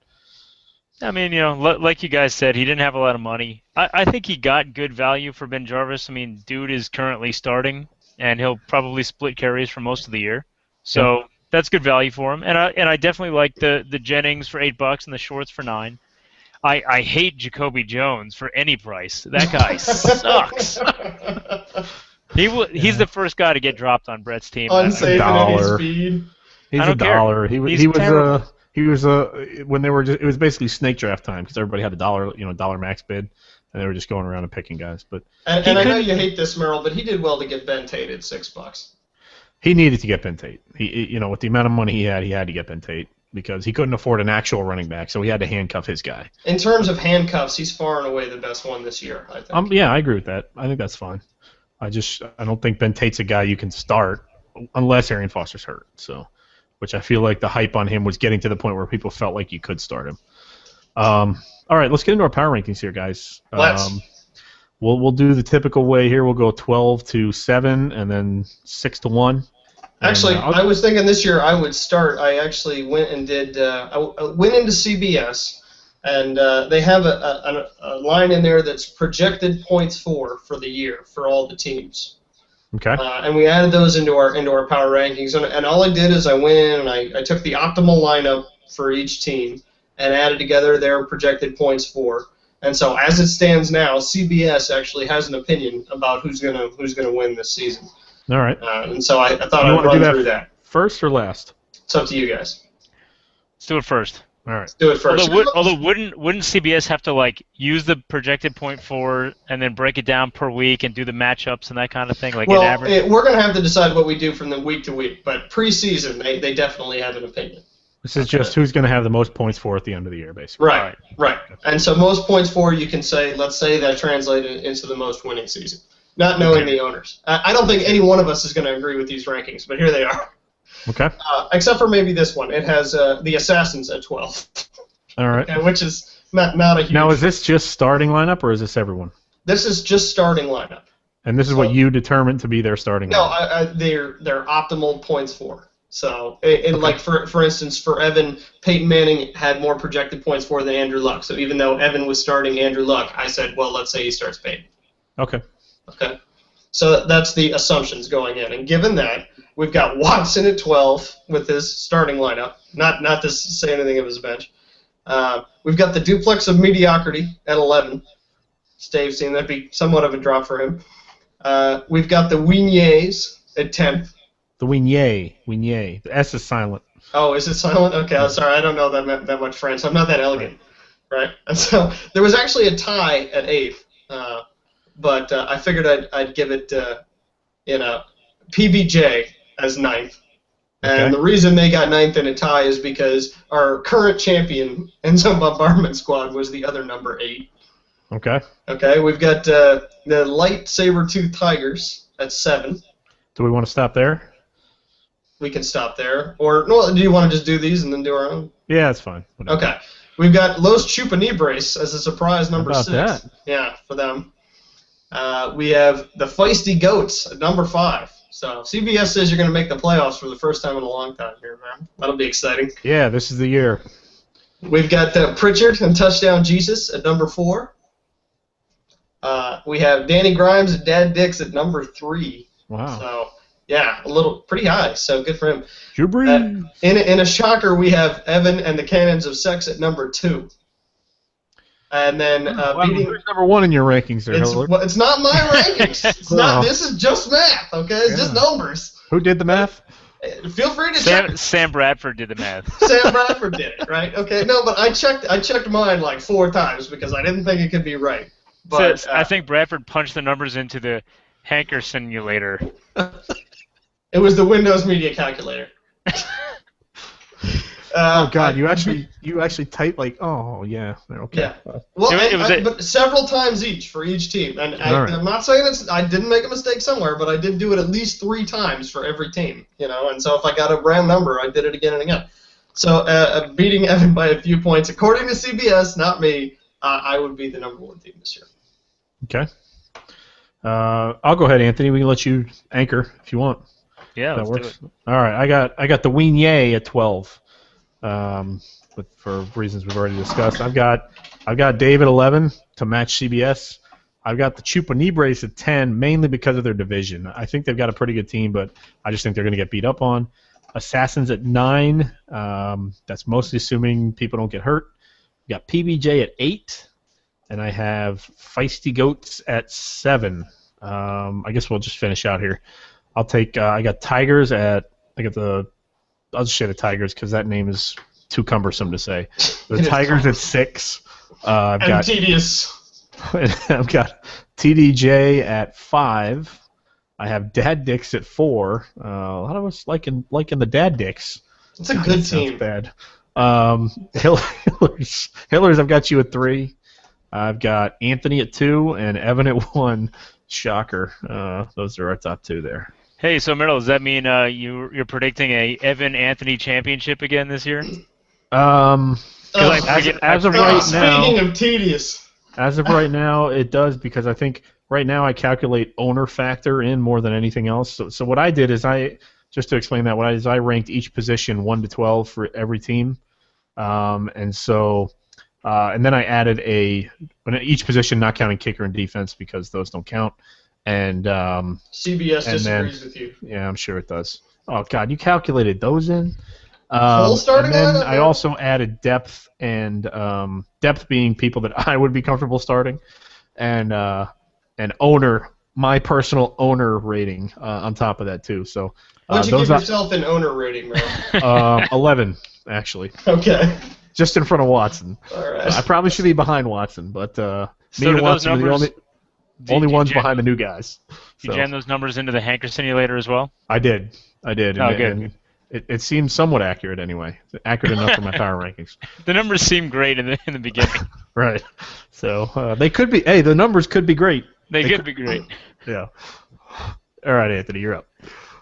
I mean, like you guys said, he didn't have a lot of money. I think he got good value for Ben Jarvis. I mean, dude is currently starting, and he'll probably split carries for most of the year. So that's good value for him. And I definitely like the Jennings for $8 and the shorts for $9. I hate Jacoby Jones for any price. That guy sucks. He's the first guy to get dropped on Brett's team. Unsafe in any $1. speed. He's I a don't care. dollar. He's He was terrible. when they were just, it was basically snake draft time because everybody had a dollar max bid, and they were just going around and picking guys. But And I know you hate this, Merrill, but he did well to get Ben Tate at $6. he needed to get Ben Tate. He with the amount of money he had to get Ben Tate because he couldn't afford an actual running back, so he had to handcuff his guy. In terms of handcuffs, he's far and away the best one this year, I think. Yeah, I agree with that. I think that's fine. I don't think Ben Tate's a guy you can start unless Arian Foster's hurt. So, which I feel like the hype on him was getting to the point where people felt like you could start him. All right, let's get into our power rankings here, guys. Let's. We'll do the typical way here. We'll go 12-7 and then 6-1. Actually, I was thinking this year I would start. I actually went and did. I went into CBS, and they have a line in there that's projected points for the year for all the teams. Okay. And we added those into our power rankings. And all I did is I went in and I took the optimal lineup for each team and added together their projected points for. And so as it stands now, CBS actually has an opinion about who's gonna win this season. All right. And so I thought You I'd wanna run do that through that. First or last? It's up to you guys. Let's do it first. All right. Let's do it first. Although wouldn't CBS have to use the projected point for and then break it down per week and do the matchups and that kind of thing, like an average? We're going to have to decide what we do from the week to week, but preseason they definitely have an opinion. This is just who's going to have the most points for at the end of the year, basically. Right. And so most points for, you can say, let's say that translated into the most winning season, not knowing the owners. I don't think any one of us is going to agree with these rankings, but here they are. Okay. Except for maybe this one. It has the Assassins at 12. All right. Which is not a huge... Now, is this just starting lineup, or is this everyone? This is just starting lineup. And this is what you determined to be their starting lineup? No, they're optimal points for. So, like for instance, for Evan, Peyton Manning had more projected points for than Andrew Luck. So even though Evan was starting Andrew Luck, I said, well, let's say he starts Peyton. Okay. Okay. So that's the assumptions going in. And given that, we've got Watson at 12 with his starting lineup. Not to say anything of his bench. We've got the duplex of mediocrity at 11. Dave's team, that'd be somewhat of a drop for him. We've got the Winiers at 10th. The Winier. The S is silent. Oh, is it silent? Okay, I'm sorry. I don't know that much French. I'm not that elegant, right? And so there was actually a tie at 8th, but I figured I'd give it PBJ as 9th. And the reason they got 9th in a tie is because our current champion in some bombardment squad was the other number 8. Okay. Okay, we've got the light saber-tooth Tigers at 7. Do we want to stop there? We can stop there. Or no, do you want to just do these and then do our own? Yeah, that's fine. Whatever. Okay. We've got Los Chupanibres as a surprise number How 6. about that? Yeah, for them. We have the Feisty Goats at number 5. So CBS says you're going to make the playoffs for the first time in a long time here, man. That'll be exciting. Yeah, this is the year. We've got Pritchard and Touchdown Jesus at number 4. We have Danny Grimes and Dad Dix at number 3. Wow. So, yeah, pretty high. So good for him. Drew Brees. In a shocker, we have Evan and the Cannons of Sex at number 2. And then beating. Who's number 1 in your rankings there, Hiller? It's not my rankings. It's not. This is just math. Okay, it's just numbers. Who did the math? Feel free to check. Sam Bradford did the math. Sam Bradford did it, right? Okay, no, but I checked mine like 4 times because I didn't think it could be right. But I think Bradford punched the numbers into the Hanker simulator. It was the Windows Media Calculator. Oh God, you actually typed like, oh yeah, okay. Yeah. Well, It was but several times each for each team, and Right. I'm not saying I didn't make a mistake somewhere, but I did do it at least 3 times for every team, And so if I got a round number, I did it again and again. So beating Evan by a few points, according to CBS, not me, I would be the #1 team this year. Okay. I'll go ahead, Anthony. We can let you anchor if you want. Yeah, That let's works. do it. All right, I got the Weenyay at 12. But for reasons we've already discussed, I've got Dave at 11 to match CBS. I've got the Chupanibres at 10, mainly because of their division. I think they've got a pretty good team, but I just think they're going to get beat up on. Assassins at 9. That's mostly assuming people don't get hurt. We got PBJ at 8, and I have Feisty Goats at 7. I guess we'll just finish out here. I'll take. I got Tigers at. I'll just say the Tigers because that name is too cumbersome to say. The Tigers at 6. Tedious. I've got TDJ at 5. I have Dad Dicks at 4. A lot of us liking the Dad Dicks. It's a good team. Bad. Hillers, I've got you at 3. I've got Anthony at 2 and Evan at 1. Shocker. Those are our top 2 there. Hey, so Merrill, does that mean you're predicting a Evan Anthony championship again this year? As of right now, speaking of tedious, as of right now, it does because I think right now I calculate owner factor in more than anything else. So what I did is just to explain that, I ranked each position 1 to 12 for every team, and then I added each position, not counting kicker and defense because those don't count. And CBS disagrees with you. Yeah, I'm sure it does. Oh God, you calculated those in. Whole starting and then lineup, I also added depth and depth being people that I would be comfortable starting, and owner, my personal owner rating on top of that too. So what'd you give yourself an owner rating, man? 11 actually. Okay. Just in front of Watson. All right. I probably should be behind Watson, but me and Watson are the only ones behind the new guys. You jam those numbers into the Hanker simulator as well? I did. Oh, good. And it seemed somewhat accurate anyway. Accurate enough for my power rankings. The numbers seem great in the beginning. Right. So they could be. Hey, the numbers could be great. They could be great. Yeah. All right, Anthony, you're up.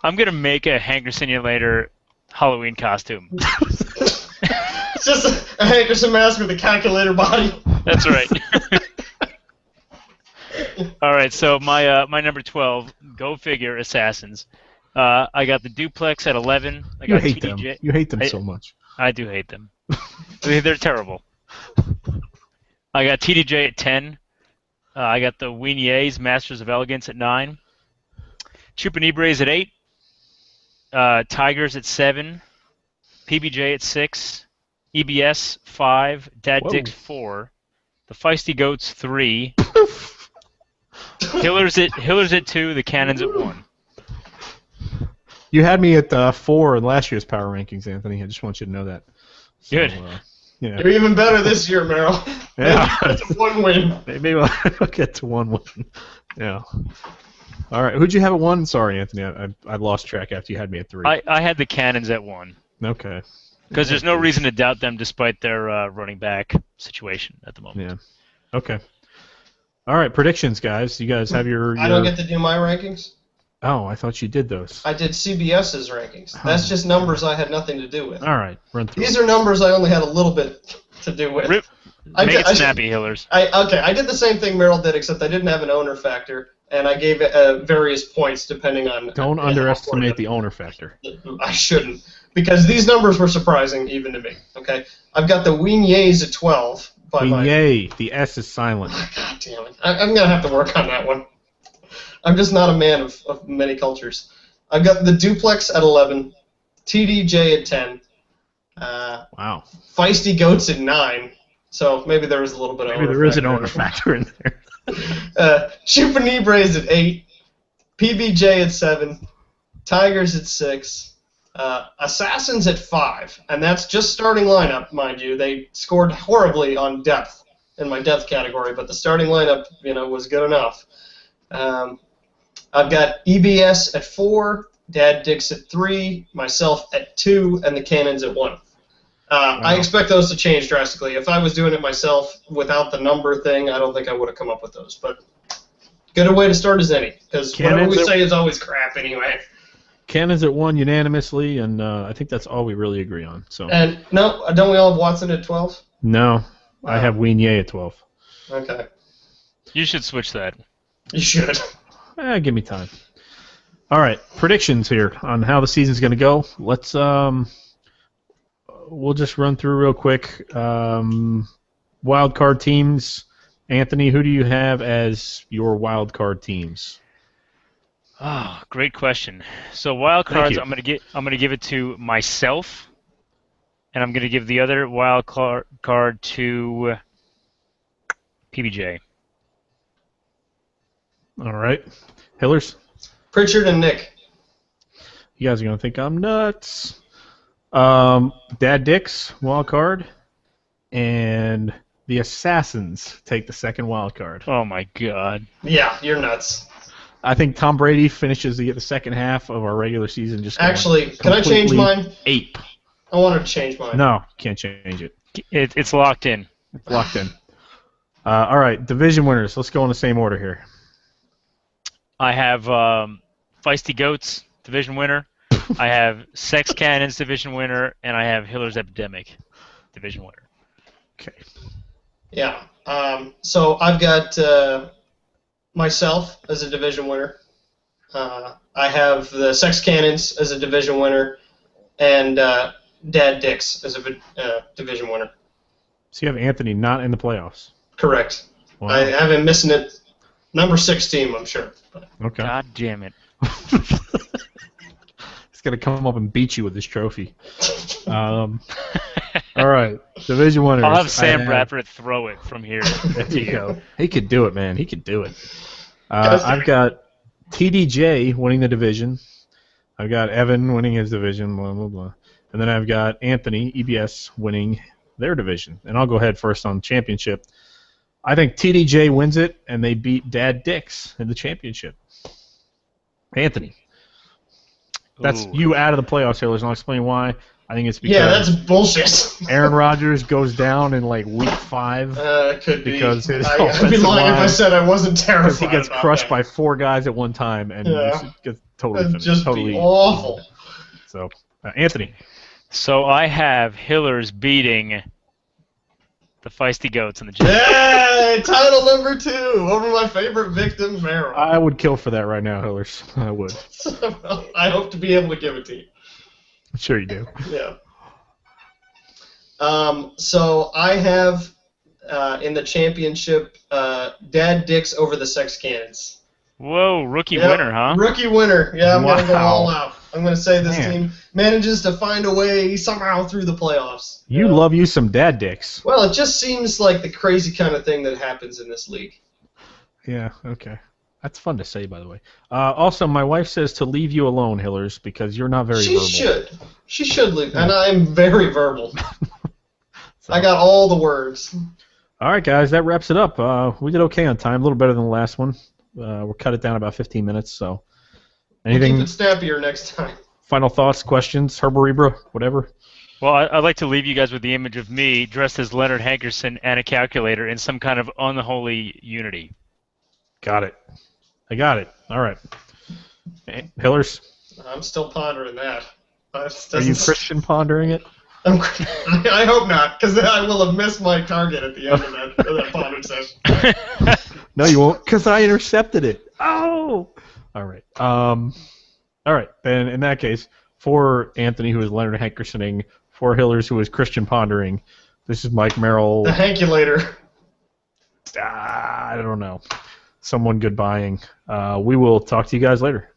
I'm gonna make a Hanker simulator Halloween costume. It's just a Hankerson mask with a calculator body. That's right. All right, so my number 12, go figure, Assassins. I got the Duplex at 11. I got hate TDJ. them. You hate them so much. I do hate them. They're terrible. I got TDJ at 10. I got the Weenyays, Masters of Elegance at 9. Chupanibres at 8. Tigers at 7. PBJ at 6. EBS 5. Dad Dicks 4. The Feisty Goats 3. Hillers at 2. The Cannons at 1. You had me at 4 in last year's power rankings, Anthony. I just want you to know that. So, Good. Yeah. You're even better this year, Merrill. Yeah. That's 1 win. Maybe I'll get to 1 win. Yeah. All right. Who'd you have at 1? Sorry, Anthony. I lost track after you had me at 3. I had the Cannons at 1. Okay. Because there's no reason to doubt them despite their running back situation at the moment. Yeah. Okay. All right. Predictions, guys. You guys have your... I don't get to do my rankings? Oh, I thought you did those. I did CBS's rankings. That's just numbers I had nothing to do with. All right. Run through These are numbers I only had a little bit to do with. Make it snappy, Hillers. I did the same thing Merrill did, except I didn't have an owner factor, and I gave it various points depending on... Don't underestimate the owner factor. I shouldn't, because these numbers were surprising even to me. Okay, I've got the Weenyays at 12. Weenyay. The S is silent. God damn it. I'm going to have to work on that one. I'm just not a man of many cultures. I've got the Duplex at 11, TDJ at 10. Wow. Feisty Goats at 9. So maybe there is a little bit of maybe there is an owner factor in there. Chupanibres at 8, PBJ at 7, Tigers at 6, Assassins at 5, and that's just starting lineup, mind you. They scored horribly on depth in my depth category, but the starting lineup, was good enough. I've got EBS at 4, Dad Dicks at 3, myself at 2, and the Cannons at 1. I expect those to change drastically. If I was doing it myself without the number thing, I don't think I would have come up with those. But good a way to start as any, because whatever we say is always crap anyway. Cannons at 1 unanimously, and I think that's all we really agree on. So. And no, don't we all have Watson at 12? No, I have Weenye at 12. Okay. You should switch that. You should. Give me time. All right, predictions here on how the season's going to go. Let's we'll just run through real quick. Wild card teams. Anthony, who do you have as your wild card teams? Oh, great question. So wild cards, I'm gonna give it to myself, and I'm gonna give the other wild card to PBJ. All right, Hillers. Pritchard and Nick. You guys are gonna think I'm nuts. Dad Dix wild card, and the Assassins take the second wild card. Oh my God. Yeah, you're nuts. I think Tom Brady finishes the second half of our regular season just actually. Can I change mine? Ape. I wanted to change mine. No, can't change it. It's locked in. It's locked in. All right, division winners. Let's go in the same order here. I have Feisty Goats division winner. I have Sex Cannons division winner, and I have Hiller's Epidemic division winner. Okay. Yeah. So I've got myself as a division winner. I have the Sex Cannons as a division winner, and Dad Dix as a division winner. So you have Anthony not in the playoffs. Correct. Wow. I have him missing it. Number 6 team, I'm sure. Okay. God damn it. He's going to come up and beat you with this trophy. All right, division winners. I'll have Sam Bradford throw it from here. There you go. He could do it, man. He could do it. I've got TDJ winning the division. I've got Evan winning his division, blah, blah, blah. And then I've got Anthony, EBS, winning their division. And I'll go ahead first on championship. I think TDJ wins it, and they beat Dad Dix in the championship. Anthony. That's you out of the playoffs, Hillers, and I'll explain why. I think it's because that's bullshit. Aaron Rodgers goes down in like week 5. Could be. Because his I'd be lying if I said I wasn't terrified. Because he gets crushed by 4 guys at one time and gets totally That'd just totally be awful. So, Anthony. So I have Hillers beating the Feisty Goats in the championship. Yay! Title number 2 over my favorite victim, Merrill. I would kill for that right now, Hillers. I would. I hope to be able to give it to you. I'm sure you do. Yeah. So I have in the championship Dad Dix over the Sex Cannons. Whoa, rookie winner, huh? Rookie winner. Yeah, I'm going to go Wow. all out. I'm going to say this Man. team manages to find a way somehow through the playoffs. You love you some Dad Dicks. Well, it just seems like the crazy kind of thing that happens in this league. Yeah, okay. That's fun to say, by the way. Also, my wife says to leave you alone, Hillers, because you're not very She verbal. should. She should leave. And I'm very verbal. So- I got all the words. All right, guys, that wraps it up. We did okay on time, a little better than the last one. We'll cut it down about 15 minutes. So, anything? We'll keep it snappier next time. Final thoughts, questions, Herberebra, whatever. Well, I'd like to leave you guys with the image of me dressed as Leonard Hankerson and a calculator in some kind of unholy unity. Got it. I got it. All right. Hillers, I'm still pondering that. are you Christian pondering it? I hope not, because then I will have missed my target at the end of that ponder session. No, you won't, because I intercepted it. Oh! All right. All right. Then in that case, for Anthony, who is Leonard Hankersoning, for Hillers, who is Christian pondering, this is Mike Merrill. The Hankulator. I don't know. Someone goodbying. We will talk to you guys later.